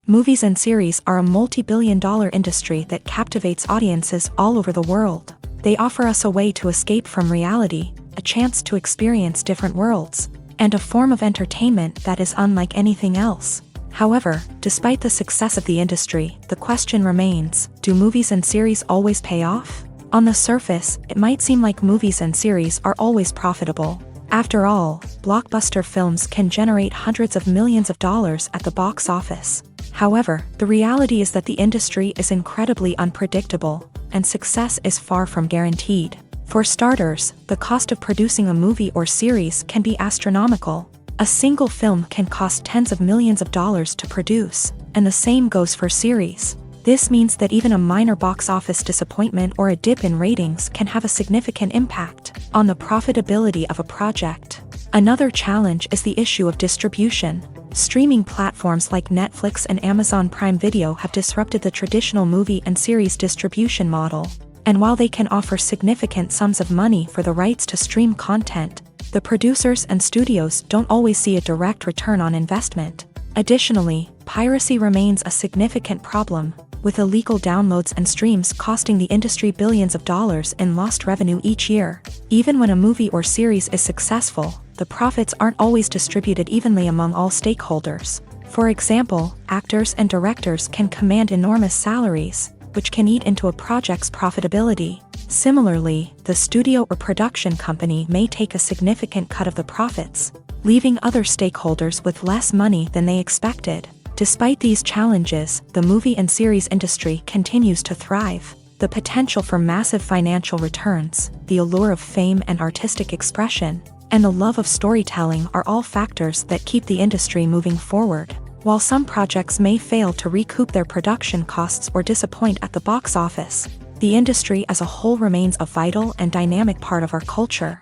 S1: Movies and series are a multi-billion-dollar industry that captivates audiences all over the world. They offer us a way to escape from reality, a chance to experience different worlds, and a form of entertainment that is unlike anything else. However, despite the success of the industry, the question remains, do movies and series always pay off? On the surface, it might seem like movies and series are always profitable. After all, blockbuster films can generate hundreds of millions of dollars at the box office. However, the reality is that the industry is incredibly unpredictable, and success is far from guaranteed. For starters, the cost of producing a movie or series can be astronomical. A single film can cost tens of millions of dollars to produce, and the same goes for series. This means that even a minor box office disappointment or a dip in ratings can have a significant impact on the profitability of a project. Another challenge is the issue of distribution. Streaming platforms like Netflix and Amazon Prime Video have disrupted the traditional movie and series distribution model. And while they can offer significant sums of money for the rights to stream content, the producers and studios don't always see a direct return on investment. Additionally, piracy remains a significant problem, with illegal downloads and streams costing the industry billions of dollars in lost revenue each year. Even when a movie or series is successful, the profits aren't always distributed evenly among all stakeholders. For example, actors and directors can command enormous salaries, which can eat into a project's profitability. Similarly, the studio or production company may take a significant cut of the profits, leaving other stakeholders with less money than they expected. Despite these challenges, the movie and series industry continues to thrive. The potential for massive financial returns, the allure of fame and artistic expression, and the love of storytelling are all factors that keep the industry moving forward. While some projects may fail to recoup their production costs or disappoint at the box office, the industry as a whole remains a vital and dynamic part of our culture.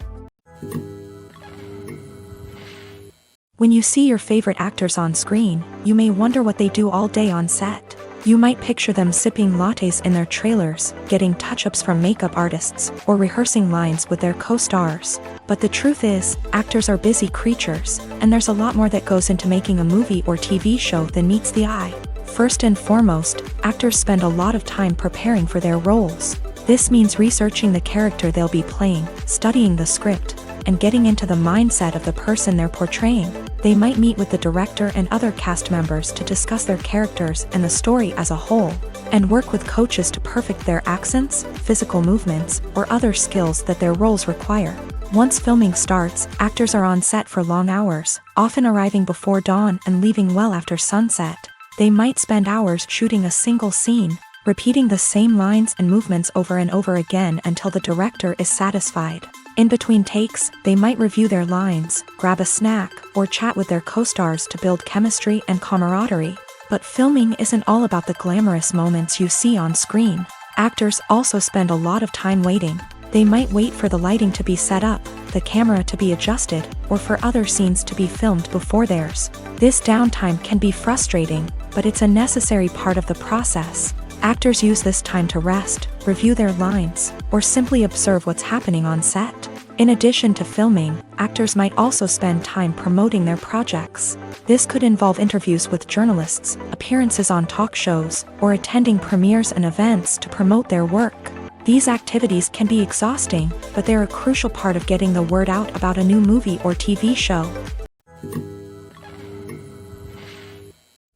S1: When you see your favorite actors on screen, you may wonder what they do all day on set. You might picture them sipping lattes in their trailers, getting touch-ups from makeup artists, or rehearsing lines with their co-stars. But the truth is, actors are busy creatures, and there's a lot more that goes into making a movie or TV show than meets the eye. First and foremost, actors spend a lot of time preparing for their roles. This means researching the character they'll be playing, studying the script, and getting into the mindset of the person they're portraying. They might meet with the director and other cast members to discuss their characters and the story as a whole, and work with coaches to perfect their accents, physical movements, or other skills that their roles require. Once filming starts, actors are on set for long hours, often arriving before dawn and leaving well after sunset. They might spend hours shooting a single scene, repeating the same lines and movements over and over again until the director is satisfied. In between takes, they might review their lines, grab a snack, or chat with their co-stars to build chemistry and camaraderie. But filming isn't all about the glamorous moments you see on screen. Actors also spend a lot of time waiting. They might wait for the lighting to be set up, the camera to be adjusted, or for other scenes to be filmed before theirs. This downtime can be frustrating, but it's a necessary part of the process. Actors use this time to rest, review their lines, or simply observe what's happening on set. In addition to filming, actors might also spend time promoting their projects. This could involve interviews with journalists, appearances on talk shows, or attending premieres and events to promote their work. These activities can be exhausting, but they're a crucial part of getting the word out about a new movie or TV show.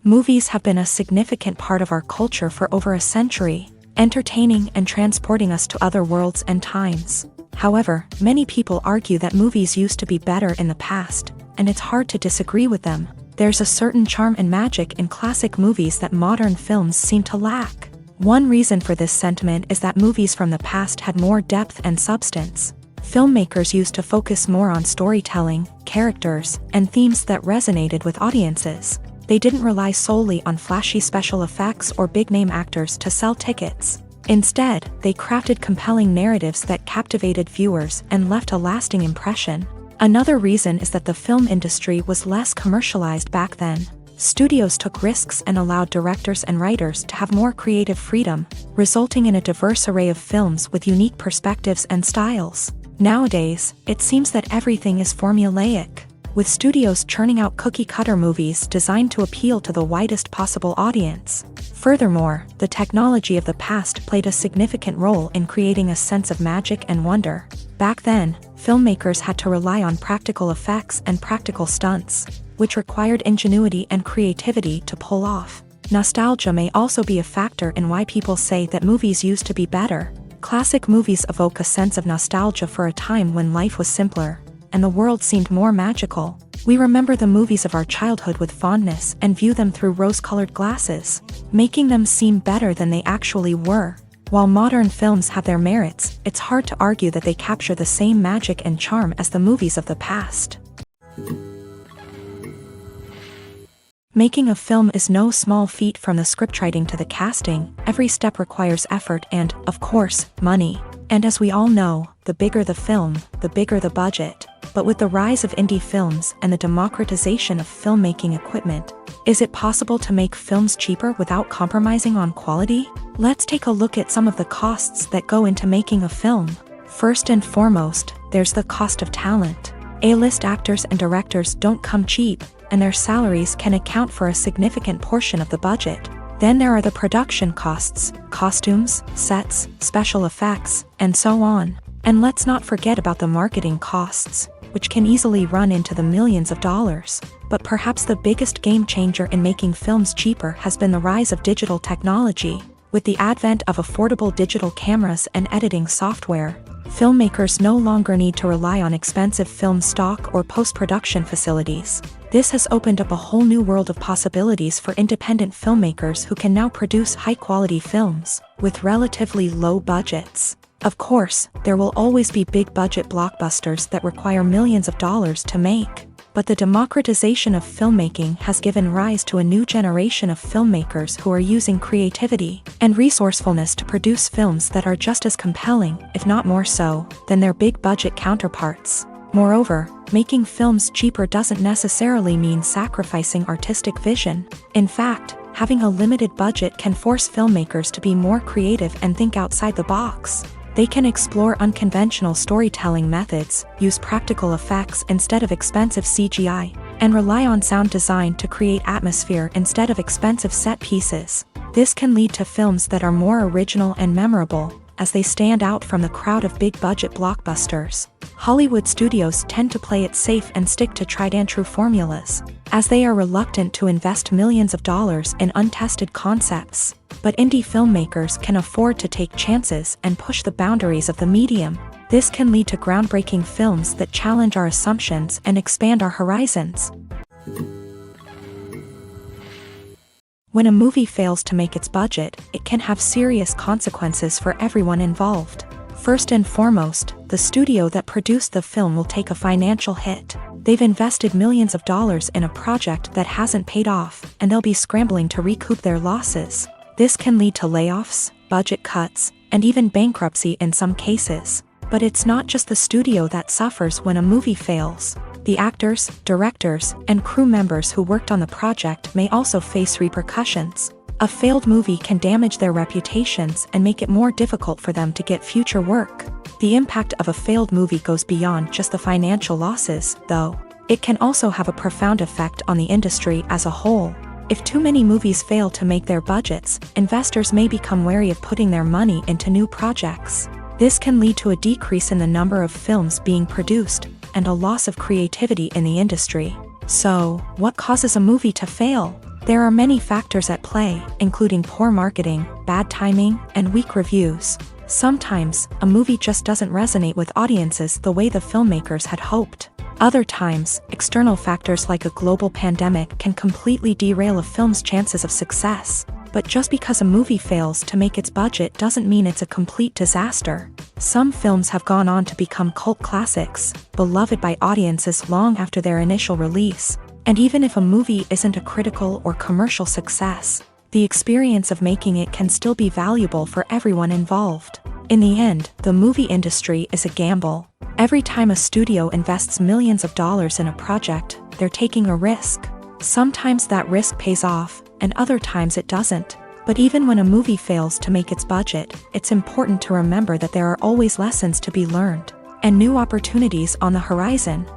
S1: Movies have been a significant part of our culture for over a century, entertaining and transporting us to other worlds and times. However, many people argue that movies used to be better in the past, and it's hard to disagree with them. There's a certain charm and magic in classic movies that modern films seem to lack. One reason for this sentiment is that movies from the past had more depth and substance. Filmmakers used to focus more on storytelling, characters, and themes that resonated with audiences. They didn't rely solely on flashy special effects or big-name actors to sell tickets. Instead, they crafted compelling narratives that captivated viewers and left a lasting impression. Another reason is that the film industry was less commercialized back then. Studios took risks and allowed directors and writers to have more creative freedom, resulting in a diverse array of films with unique perspectives and styles. Nowadays, it seems that everything is formulaic, with studios churning out cookie-cutter movies designed to appeal to the widest possible audience. Furthermore, the technology of the past played a significant role in creating a sense of magic and wonder. Back then, filmmakers had to rely on practical effects and practical stunts, which required ingenuity and creativity to pull off. Nostalgia may also be a factor in why people say that movies used to be better. Classic movies evoke a sense of nostalgia for a time when life was simpler, and the world seemed more magical. We remember the movies of our childhood with fondness and view them through rose-colored glasses, making them seem better than they actually were. While modern films have their merits, it's hard to argue that they capture the same magic and charm as the movies of the past. Making a film is no small feat. From the scriptwriting to the casting, every step requires effort and, of course, money. And as we all know, the bigger the film, the bigger the budget. But with the rise of indie films and the democratization of filmmaking equipment, is it possible to make films cheaper without compromising on quality? Let's take a look at some of the costs that go into making a film. First and foremost, there's the cost of talent. A-list actors and directors don't come cheap, and their salaries can account for a significant portion of the budget. Then there are the production costs, costumes, sets, special effects, and so on. And let's not forget about the marketing costs, which can easily run into the millions of dollars. But perhaps the biggest game changer in making films cheaper has been the rise of digital technology. With the advent of affordable digital cameras and editing software, filmmakers no longer need to rely on expensive film stock or post-production facilities. This has opened up a whole new world of possibilities for independent filmmakers who can now produce high-quality films with relatively low budgets. Of course, there will always be big-budget blockbusters that require millions of dollars to make. But the democratization of filmmaking has given rise to a new generation of filmmakers who are using creativity and resourcefulness to produce films that are just as compelling, if not more so, than their big-budget counterparts. Moreover, making films cheaper doesn't necessarily mean sacrificing artistic vision. In fact, having a limited budget can force filmmakers to be more creative and think outside the box. They can explore unconventional storytelling methods, use practical effects instead of expensive CGI, and rely on sound design to create atmosphere instead of expensive set pieces. This can lead to films that are more original and memorable, as they stand out from the crowd of big-budget blockbusters. Hollywood studios tend to play it safe and stick to tried-and-true formulas, as they are reluctant to invest millions of dollars in untested concepts. But indie filmmakers can afford to take chances and push the boundaries of the medium. This can lead to groundbreaking films that challenge our assumptions and expand our horizons. When a movie fails to make its budget, it can have serious consequences for everyone involved. First and foremost, the studio that produced the film will take a financial hit. They've invested millions of dollars in a project that hasn't paid off, and they'll be scrambling to recoup their losses. This can lead to layoffs, budget cuts, and even bankruptcy in some cases. But it's not just the studio that suffers when a movie fails. The actors, directors, and crew members who worked on the project may also face repercussions. A failed movie can damage their reputations and make it more difficult for them to get future work. The impact of a failed movie goes beyond just the financial losses, though. It can also have a profound effect on the industry as a whole. If too many movies fail to make their budgets, investors may become wary of putting their money into new projects. This can lead to a decrease in the number of films being produced, and a loss of creativity in the industry. So, what causes a movie to fail? There are many factors at play, including poor marketing, bad timing, and weak reviews. Sometimes, a movie just doesn't resonate with audiences the way the filmmakers had hoped. Other times, external factors like a global pandemic can completely derail a film's chances of success. But just because a movie fails to make its budget doesn't mean it's a complete disaster. Some films have gone on to become cult classics, beloved by audiences long after their initial release. And even if a movie isn't a critical or commercial success, the experience of making it can still be valuable for everyone involved. In the end, the movie industry is a gamble. Every time a studio invests millions of dollars in a project, they're taking a risk. Sometimes that risk pays off, and other times it doesn't. But even when a movie fails to make its budget, it's important to remember that there are always lessons to be learned, and new opportunities on the horizon.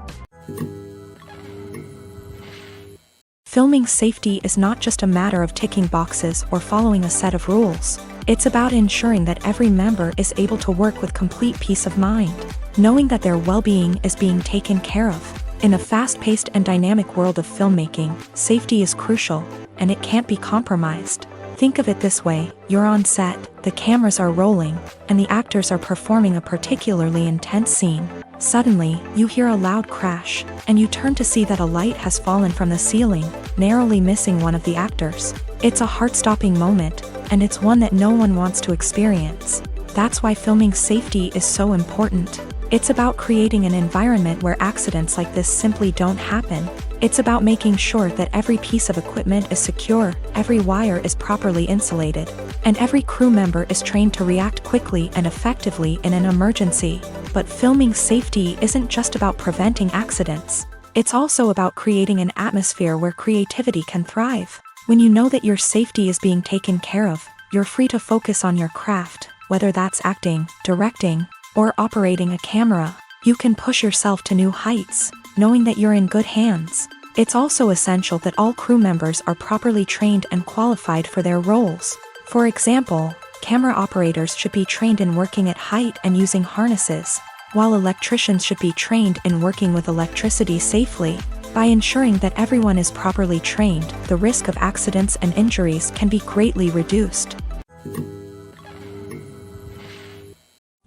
S1: Filming safety is not just a matter of ticking boxes or following a set of rules. It's about ensuring that every member is able to work with complete peace of mind, knowing that their well-being is being taken care of. In a fast-paced and dynamic world of filmmaking, safety is crucial, and it can't be compromised. Think of it this way: you're on set, the cameras are rolling, and the actors are performing a particularly intense scene. Suddenly, you hear a loud crash, and you turn to see that a light has fallen from the ceiling, narrowly missing one of the actors. It's a heart-stopping moment, and it's one that no one wants to experience. That's why filming safety is so important. It's about creating an environment where accidents like this simply don't happen. It's about making sure that every piece of equipment is secure, every wire is properly insulated, and every crew member is trained to react quickly and effectively in an emergency. But filming safety isn't just about preventing accidents. It's also about creating an atmosphere where creativity can thrive. When you know that your safety is being taken care of, you're free to focus on your craft, whether that's acting, directing, or operating a camera. You can push yourself to new heights, knowing that you're in good hands. It's also essential that all crew members are properly trained and qualified for their roles. For example, camera operators should be trained in working at height and using harnesses, while electricians should be trained in working with electricity safely. By ensuring that everyone is properly trained, the risk of accidents and injuries can be greatly reduced.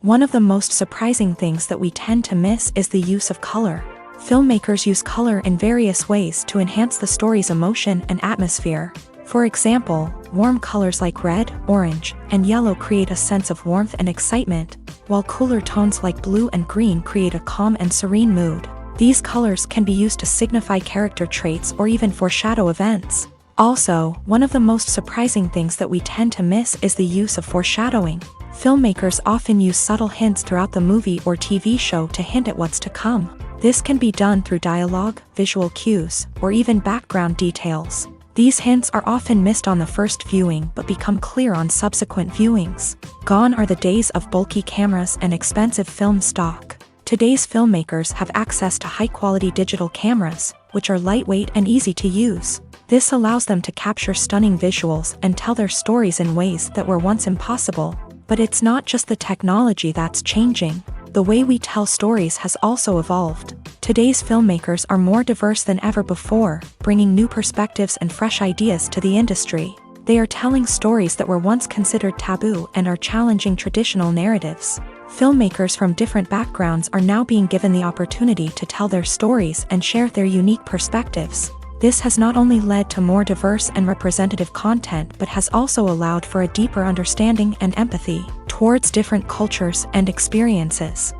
S1: One of the most surprising things that we tend to miss is the use of color. Filmmakers use color in various ways to enhance the story's emotion and atmosphere. For example, warm colors like red, orange, and yellow create a sense of warmth and excitement, while cooler tones like blue and green create a calm and serene mood. These colors can be used to signify character traits or even foreshadow events. Also, one of the most surprising things that we tend to miss is the use of foreshadowing. Filmmakers often use subtle hints throughout the movie or TV show to hint at what's to come. This can be done through dialogue, visual cues, or even background details. These hints are often missed on the first viewing but become clear on subsequent viewings. Gone are the days of bulky cameras and expensive film stock. Today's filmmakers have access to high-quality digital cameras, which are lightweight and easy to use. This allows them to capture stunning visuals and tell their stories in ways that were once impossible. But it's not just the technology that's changing. The way we tell stories has also evolved. Today's filmmakers are more diverse than ever before, bringing new perspectives and fresh ideas to the industry. They are telling stories that were once considered taboo and are challenging traditional narratives. Filmmakers from different backgrounds are now being given the opportunity to tell their stories and share their unique perspectives. This has not only led to more diverse and representative content but has also allowed for a deeper understanding and empathy towards different cultures and experiences.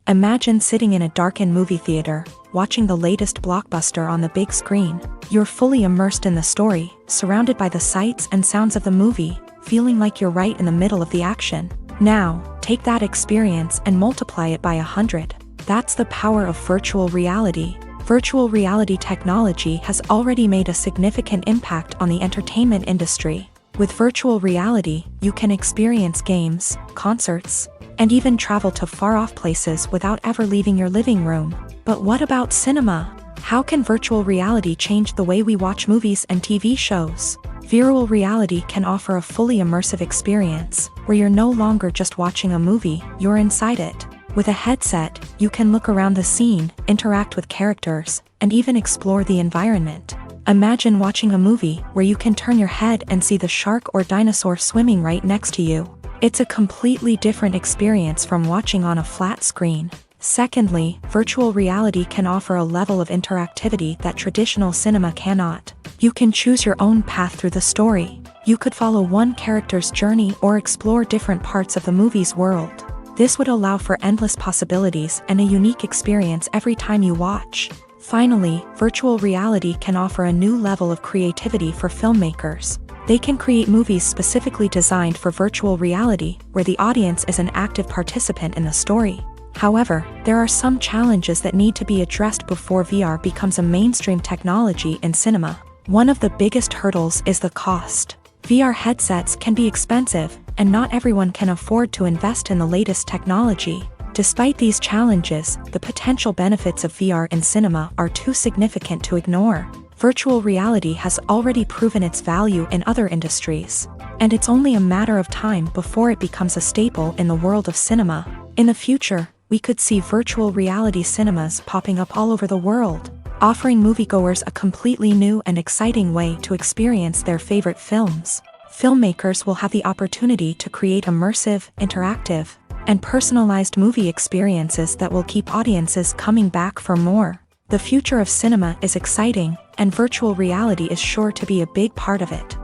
S1: Imagine sitting in a darkened movie theater, watching the latest blockbuster on the big screen. You're fully immersed in the story, surrounded by the sights and sounds of the movie, feeling like you're right in the middle of the action. Now, take that experience and multiply it by 100. That's the power of virtual reality. Virtual reality technology has already made a significant impact on the entertainment industry. With virtual reality, you can experience games, concerts, and even travel to far-off places without ever leaving your living room. But what about cinema? How can virtual reality change the way we watch movies and TV shows? Virtual reality can offer a fully immersive experience, where you're no longer just watching a movie, you're inside it. With a headset, you can look around the scene, interact with characters, and even explore the environment. Imagine watching a movie where you can turn your head and see the shark or dinosaur swimming right next to you. It's a completely different experience from watching on a flat screen. Secondly, virtual reality can offer a level of interactivity that traditional cinema cannot. You can choose your own path through the story. You could follow one character's journey or explore different parts of the movie's world. This would allow for endless possibilities and a unique experience every time you watch. Finally, virtual reality can offer a new level of creativity for filmmakers. They can create movies specifically designed for virtual reality, where the audience is an active participant in the story. However, there are some challenges that need to be addressed before VR becomes a mainstream technology in cinema. One of the biggest hurdles is the cost. VR headsets can be expensive, and not everyone can afford to invest in the latest technology. Despite these challenges, the potential benefits of VR in cinema are too significant to ignore. Virtual reality has already proven its value in other industries, and it's only a matter of time before it becomes a staple in the world of cinema. In the future, we could see virtual reality cinemas popping up all over the world, offering moviegoers a completely new and exciting way to experience their favorite films. Filmmakers will have the opportunity to create immersive, interactive, and personalized movie experiences that will keep audiences coming back for more. The future of cinema is exciting, and virtual reality is sure to be a big part of it.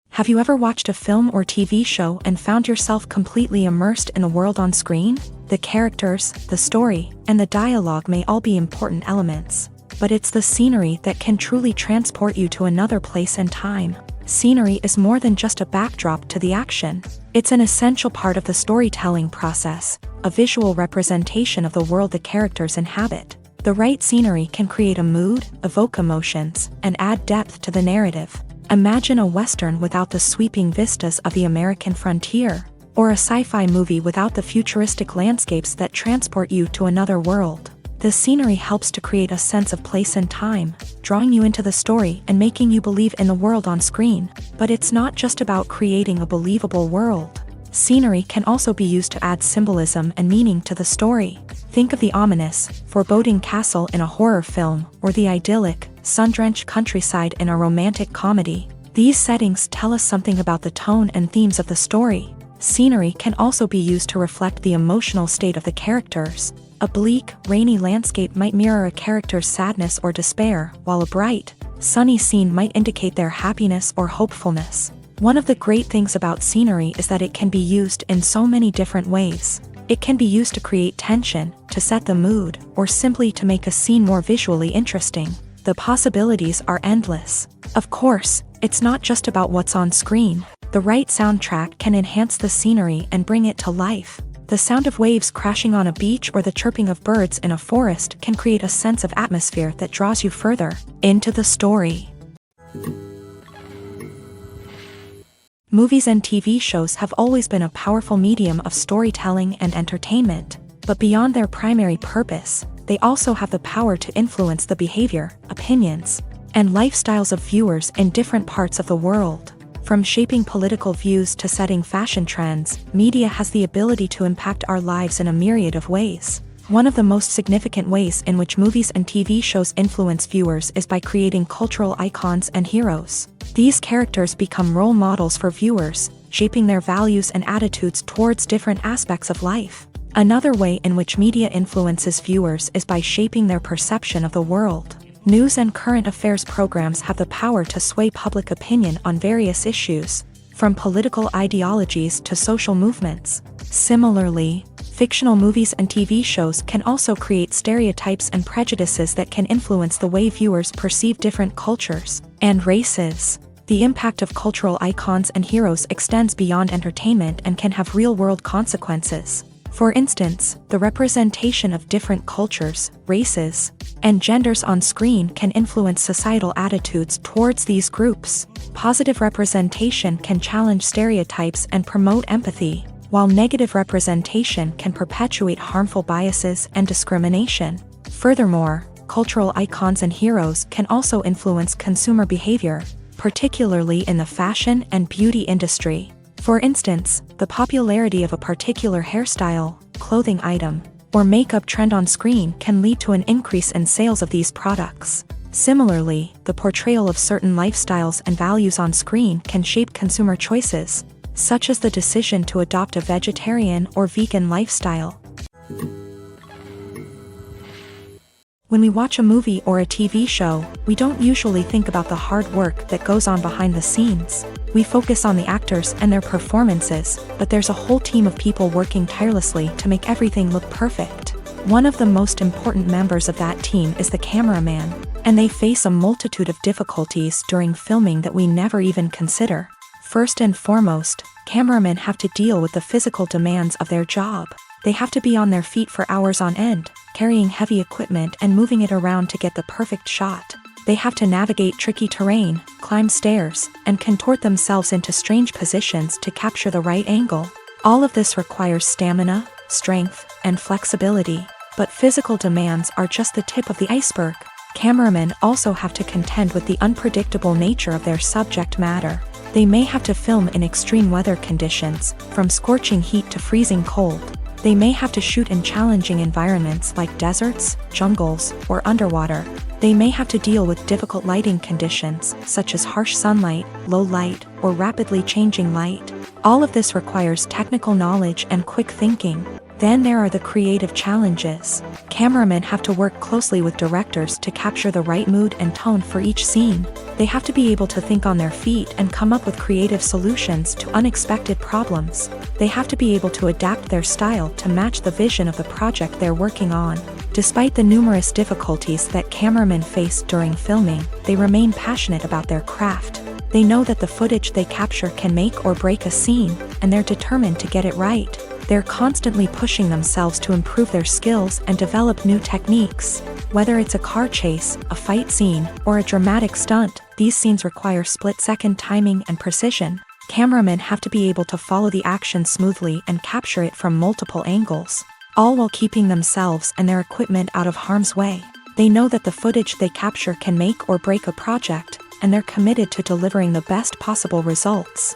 S1: Have you ever watched a film or TV show and found yourself completely immersed in the world on screen? The characters, the story, and the dialogue may all be important elements, but it's the scenery that can truly transport you to another place and time. Scenery is more than just a backdrop to the action. It's an essential part of the storytelling process, a visual representation of the world the characters inhabit. The right scenery can create a mood, evoke emotions, and add depth to the narrative. Imagine a Western without the sweeping vistas of the American frontier, or a sci-fi movie without the futuristic landscapes that transport you to another world. The scenery helps to create a sense of place and time, drawing you into the story and making you believe in the world on screen. But it's not just about creating a believable world. Scenery can also be used to add symbolism and meaning to the story. Think of the ominous, foreboding castle in a horror film, or the idyllic, sun-drenched countryside in a romantic comedy. These settings tell us something about the tone and themes of the story. Scenery can also be used to reflect the emotional state of the characters. A bleak, rainy landscape might mirror a character's sadness or despair, while a bright, sunny scene might indicate their happiness or hopefulness. One of the great things about scenery is that it can be used in so many different ways. It can be used to create tension, to set the mood, or simply to make a scene more visually interesting. The possibilities are endless. Of course, it's not just about what's on screen. The right soundtrack can enhance the scenery and bring it to life. The sound of waves crashing on a beach or the chirping of birds in a forest can create a sense of atmosphere that draws you further into the story. Movies and TV shows have always been a powerful medium of storytelling and entertainment, but beyond their primary purpose, they also have the power to influence the behavior, opinions, and lifestyles of viewers in different parts of the world. From shaping political views to setting fashion trends, media has the ability to impact our lives in a myriad of ways. One of the most significant ways in which movies and TV shows influence viewers is by creating cultural icons and heroes. These characters become role models for viewers, shaping their values and attitudes towards different aspects of life. Another way in which media influences viewers is by shaping their perception of the world. News and current affairs programs have the power to sway public opinion on various issues, from political ideologies to social movements. Similarly, fictional movies and TV shows can also create stereotypes and prejudices that can influence the way viewers perceive different cultures and races. The impact of cultural icons and heroes extends beyond entertainment and can have real-world consequences. For instance, the representation of different cultures, races, and genders on screen can influence societal attitudes towards these groups. Positive representation can challenge stereotypes and promote empathy, while negative representation can perpetuate harmful biases and discrimination. Furthermore, cultural icons and heroes can also influence consumer behavior, particularly in the fashion and beauty industry. For instance, the popularity of a particular hairstyle, clothing item, or makeup trend on screen can lead to an increase in sales of these products. Similarly, the portrayal of certain lifestyles and values on screen can shape consumer choices, such as the decision to adopt a vegetarian or vegan lifestyle. When we watch a movie or a TV show, we don't usually think about the hard work that goes on behind the scenes. We focus on the actors and their performances, but there's a whole team of people working tirelessly to make everything look perfect. One of the most important members of that team is the cameraman, and they face a multitude of difficulties during filming that we never even consider. First and foremost, cameramen have to deal with the physical demands of their job. They have to be on their feet for hours on end, carrying heavy equipment and moving it around to get the perfect shot. They have to navigate tricky terrain, climb stairs, and contort themselves into strange positions to capture the right angle. All of this requires stamina, strength, and flexibility. But physical demands are just the tip of the iceberg. Cameramen also have to contend with the unpredictable nature of their subject matter. They may have to film in extreme weather conditions, from scorching heat to freezing cold. They may have to shoot in challenging environments like deserts, jungles, or underwater. They may have to deal with difficult lighting conditions, such as harsh sunlight, low light, or rapidly changing light. All of this requires technical knowledge and quick thinking. Then there are the creative challenges. Cameramen have to work closely with directors to capture the right mood and tone for each scene. They have to be able to think on their feet and come up with creative solutions to unexpected problems. They have to be able to adapt their style to match the vision of the project they're working on. Despite the numerous difficulties that cameramen face during filming, they remain passionate about their craft. They know that the footage they capture can make or break a scene, and they're determined to get it right. They're constantly pushing themselves to improve their skills and develop new techniques. Whether it's a car chase, a fight scene, or a dramatic stunt, these scenes require split-second timing and precision. Cameramen have to be able to follow the action smoothly and capture it from multiple angles, all while keeping themselves and their equipment out of harm's way. They know that the footage they capture can make or break a project, and they're committed to delivering the best possible results.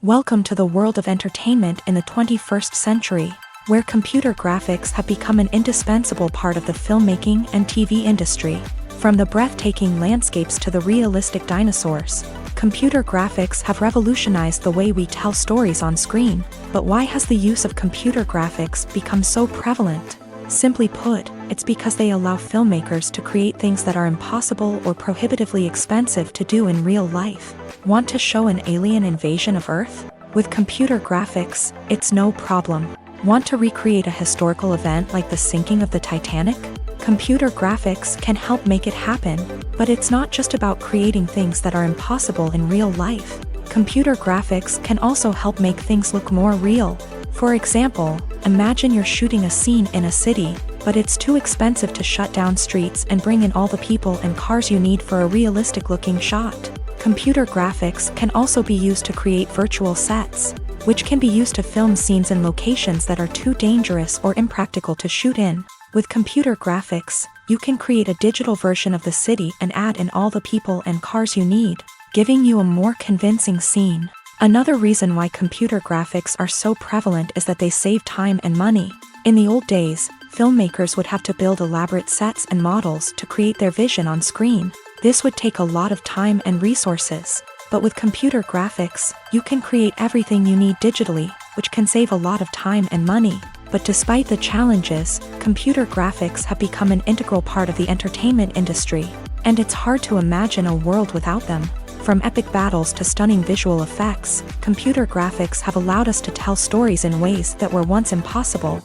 S1: Welcome to the world of entertainment in the 21st century, where computer graphics have become an indispensable part of the filmmaking and TV industry. From the breathtaking landscapes to the realistic dinosaurs, computer graphics have revolutionized the way we tell stories on screen. But why has the use of computer graphics become so prevalent? Simply put, it's because they allow filmmakers to create things that are impossible or prohibitively expensive to do in real life. Want to show an alien invasion of Earth? With computer graphics, it's no problem. Want to recreate a historical event like the sinking of the Titanic? Computer graphics can help make it happen. But it's not just about creating things that are impossible in real life. Computer graphics can also help make things look more real. For example, imagine you're shooting a scene in a city, but it's too expensive to shut down streets and bring in all the people and cars you need for a realistic-looking shot. Computer graphics can also be used to create virtual sets, which can be used to film scenes in locations that are too dangerous or impractical to shoot in. With computer graphics, you can create a digital version of the city and add in all the people and cars you need, giving you a more convincing scene. Another reason why computer graphics are so prevalent is that they save time and money. In the old days, filmmakers would have to build elaborate sets and models to create their vision on screen. This would take a lot of time and resources. But with computer graphics, you can create everything you need digitally, which can save a lot of time and money. But despite the challenges, computer graphics have become an integral part of the entertainment industry, and it's hard to imagine a world without them. From epic battles to stunning visual effects, computer graphics have allowed us to tell stories in ways that were once impossible.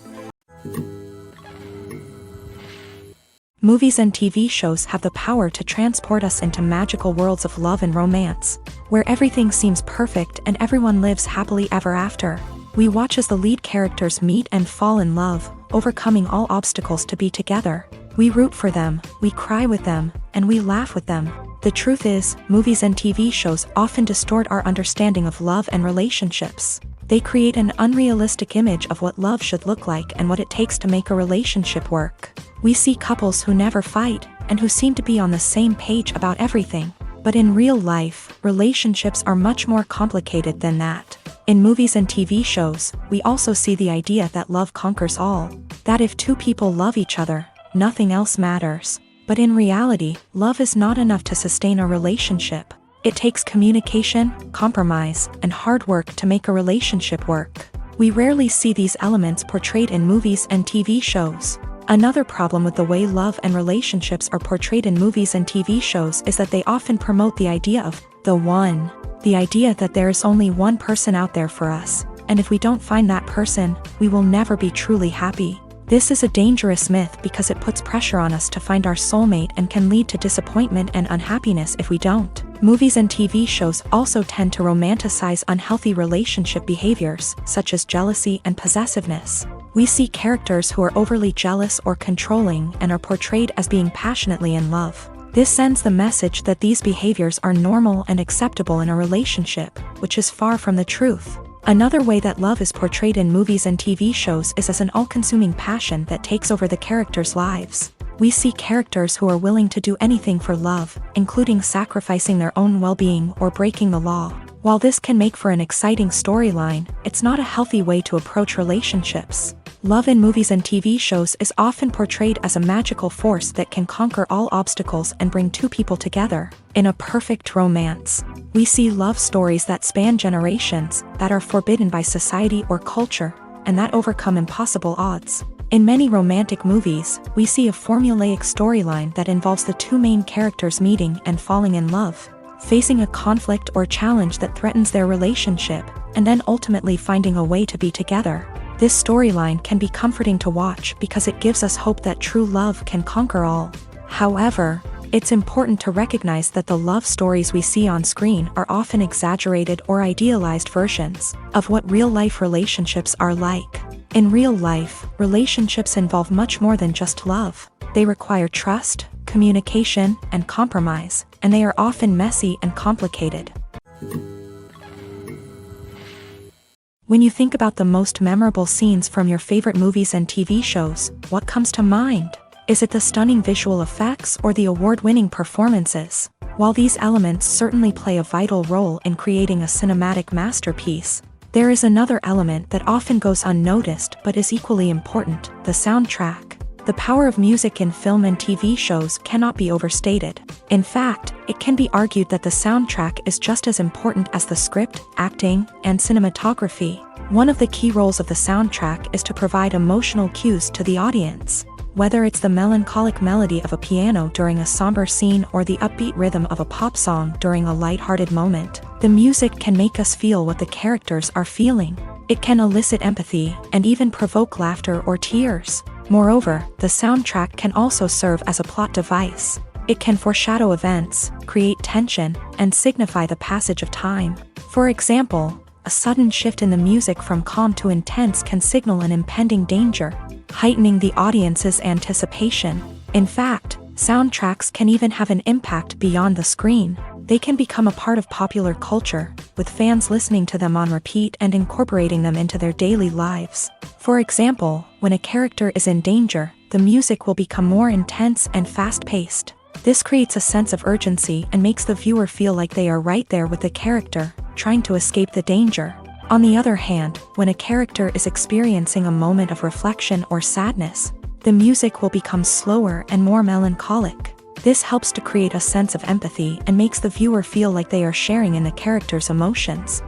S1: Movies and TV shows have the power to transport us into magical worlds of love and romance, where everything seems perfect and everyone lives happily ever after. We watch as the lead characters meet and fall in love, overcoming all obstacles to be together. We root for them, we cry with them, and we laugh with them. The truth is, movies and TV shows often distort our understanding of love and relationships. They create an unrealistic image of what love should look like and what it takes to make a relationship work. We see couples who never fight, and who seem to be on the same page about everything. But in real life, relationships are much more complicated than that. In movies and TV shows, we also see the idea that love conquers all. That if two people love each other, nothing else matters. But in reality, love is not enough to sustain a relationship. It takes communication, compromise, and hard work to make a relationship work. We rarely see these elements portrayed in movies and TV shows. Another problem with the way love and relationships are portrayed in movies and TV shows is that they often promote the idea of the one. The idea that there is only one person out there for us, and if we don't find that person, we will never be truly happy. This is a dangerous myth because it puts pressure on us to find our soulmate and can lead to disappointment and unhappiness if we don't. Movies and TV shows also tend to romanticize unhealthy relationship behaviors, such as jealousy and possessiveness. We see characters who are overly jealous or controlling and are portrayed as being passionately in love. This sends the message that these behaviors are normal and acceptable in a relationship, which is far from the truth. Another way that love is portrayed in movies and TV shows is as an all-consuming passion that takes over the characters' lives. We see characters who are willing to do anything for love, including sacrificing their own well-being or breaking the law. While this can make for an exciting storyline, it's not a healthy way to approach relationships. Love in movies and TV shows is often portrayed as a magical force that can conquer all obstacles and bring two people together. In a perfect romance, we see love stories that span generations, that are forbidden by society or culture, and that overcome impossible odds. In many romantic movies, we see a formulaic storyline that involves the two main characters meeting and falling in love, facing a conflict or challenge that threatens their relationship, and then ultimately finding a way to be together. This storyline can be comforting to watch because it gives us hope that true love can conquer all. However, it's important to recognize that the love stories we see on screen are often exaggerated or idealized versions of what real-life relationships are like. In real life, relationships involve much more than just love. They require trust, communication, and compromise, and they are often messy and complicated. When you think about the most memorable scenes from your favorite movies and TV shows, what comes to mind? Is it the stunning visual effects or the award-winning performances? While these elements certainly play a vital role in creating a cinematic masterpiece, there is another element that often goes unnoticed but is equally important: the soundtrack. The power of music in film and TV shows cannot be overstated. In fact, it can be argued that the soundtrack is just as important as the script, acting, and cinematography. One of the key roles of the soundtrack is to provide emotional cues to the audience. Whether it's the melancholic melody of a piano during a somber scene or the upbeat rhythm of a pop song during a light-hearted moment, the music can make us feel what the characters are feeling. It can elicit empathy and even provoke laughter or tears. Moreover, the soundtrack can also serve as a plot device. It can foreshadow events, create tension, and signify the passage of time. For example, a sudden shift in the music from calm to intense can signal an impending danger, heightening the audience's anticipation. In fact, soundtracks can even have an impact beyond the screen. They can become a part of popular culture, with fans listening to them on repeat and incorporating them into their daily lives. For example, when a character is in danger, the music will become more intense and fast-paced. This creates a sense of urgency and makes the viewer feel like they are right there with the character, trying to escape the danger. On the other hand, when a character is experiencing a moment of reflection or sadness, the music will become slower and more melancholic. This helps to create a sense of empathy and makes the viewer feel like they are sharing in the character's emotions.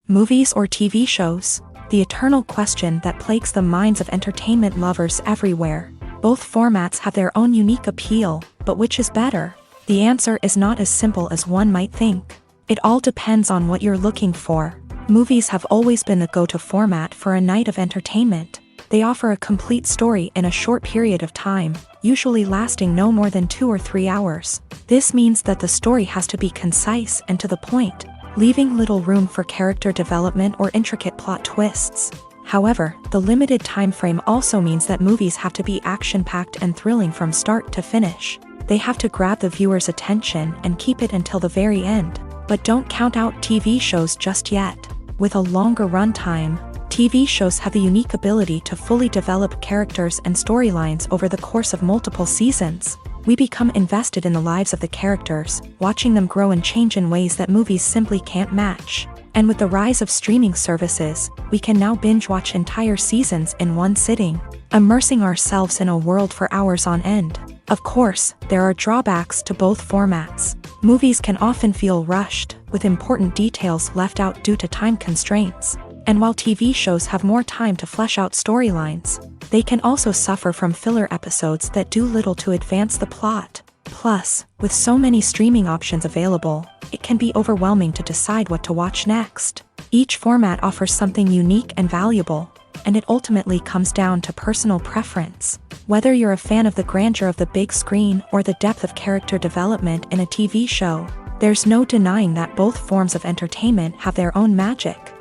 S1: Movies or TV shows? The eternal question that plagues the minds of entertainment lovers everywhere. Both formats have their own unique appeal, but which is better? The answer is not as simple as one might think. It all depends on what you're looking for. Movies have always been the go-to format for a night of entertainment. They offer a complete story in a short period of time, usually lasting no more than 2 or 3 hours. This means that the story has to be concise and to the point, leaving little room for character development or intricate plot twists. However, the limited time frame also means that movies have to be action-packed and thrilling from start to finish. They have to grab the viewer's attention and keep it until the very end. But don't count out TV shows just yet. With a longer runtime, TV shows have the unique ability to fully develop characters and storylines over the course of multiple seasons. We become invested in the lives of the characters, watching them grow and change in ways that movies simply can't match. And with the rise of streaming services, we can now binge-watch entire seasons in one sitting, immersing ourselves in a world for hours on end. Of course, there are drawbacks to both formats. Movies can often feel rushed, with important details left out due to time constraints. And while TV shows have more time to flesh out storylines, they can also suffer from filler episodes that do little to advance the plot. Plus, with so many streaming options available, it can be overwhelming to decide what to watch next. Each format offers something unique and valuable, and it ultimately comes down to personal preference. Whether you're a fan of the grandeur of the big screen or the depth of character development in a TV show, there's no denying that both forms of entertainment have their own magic.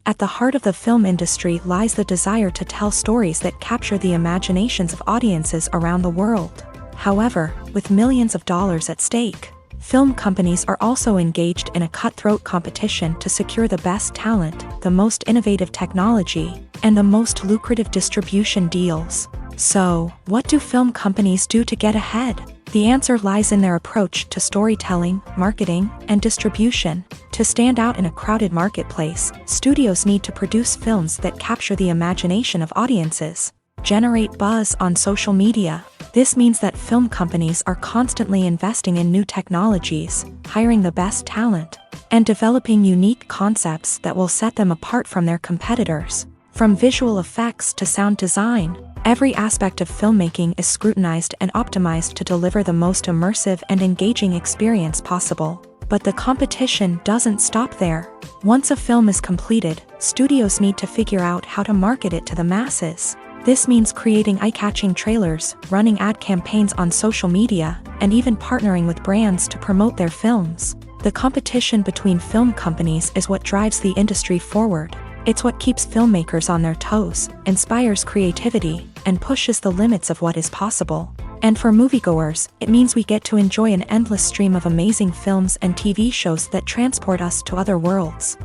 S1: At the heart of the film industry lies the desire to tell stories that capture the imaginations of audiences around the world. However, with millions of dollars at stake, film companies are also engaged in a cutthroat competition to secure the best talent, the most innovative technology, and the most lucrative distribution deals. So, what do film companies do to get ahead? The answer lies in their approach to storytelling, marketing, and distribution. To stand out in a crowded marketplace, studios need to produce films that capture the imagination of audiences, generate buzz on social media. This means that film companies are constantly investing in new technologies, hiring the best talent, and developing unique concepts that will set them apart from their competitors. From visual effects to sound design, every aspect of filmmaking is scrutinized and optimized to deliver the most immersive and engaging experience possible. But the competition doesn't stop there. Once a film is completed, studios need to figure out how to market it to the masses. This means creating eye-catching trailers, running ad campaigns on social media, and even partnering with brands to promote their films. The competition between film companies is what drives the industry forward. It's what keeps filmmakers on their toes, inspires creativity, and pushes the limits of what is possible. And for moviegoers, it means we get to enjoy an endless stream of amazing films and TV shows that transport us to other worlds.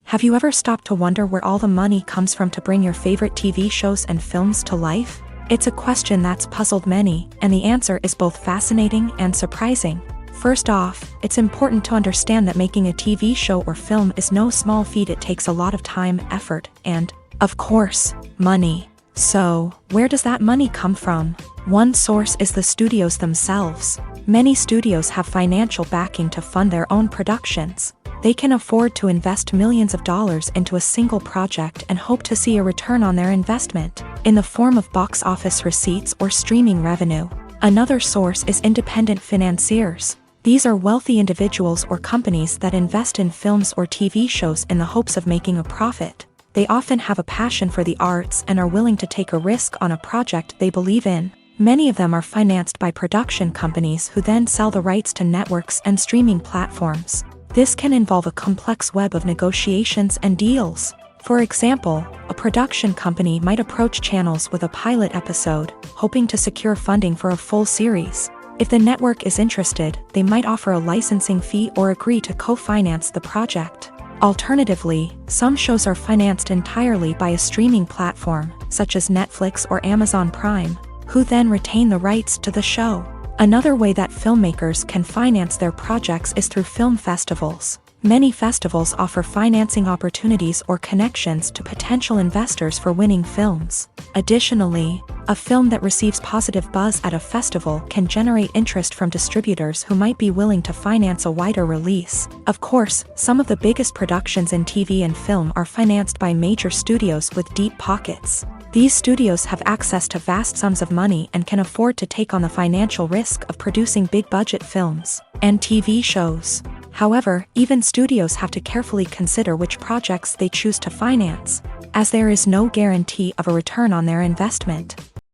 S1: Have you ever stopped to wonder where all the money comes from to bring your favorite TV shows and films to life? It's a question that's puzzled many, and the answer is both fascinating and surprising. First off, it's important to understand that making a TV show or film is no small feat. It takes a lot of time, effort, and, of course, money. So, where does that money come from? One source is the studios themselves. Many studios have financial backing to fund their own productions. They can afford to invest millions of dollars into a single project and hope to see a return on their investment, in the form of box office receipts or streaming revenue. Another source is independent financiers. These are wealthy individuals or companies that invest in films or TV shows in the hopes of making a profit. They often have a passion for the arts and are willing to take a risk on a project they believe in. Many of them are financed by production companies who then sell the rights to networks and streaming platforms. This can involve a complex web of negotiations and deals. For example, a production company might approach channels with a pilot episode, hoping to secure funding for a full series. If the network is interested, they might offer a licensing fee or agree to co-finance the project. Alternatively, some shows are financed entirely by a streaming platform, such as Netflix or Amazon Prime, who then retain the rights to the show. Another way that filmmakers can finance their projects is through film festivals. Many festivals offer financing opportunities or connections to potential investors for winning films. Additionally, a film that receives positive buzz at a festival can generate interest from distributors who might be willing to finance a wider release. Of course, some of the biggest productions in TV and film are financed by major studios with deep pockets. These studios have access to vast sums of money and can afford to take on the financial risk of producing big-budget films and TV shows. However, even studios have to carefully consider which projects they choose to finance, as there is no guarantee of a return on their investment.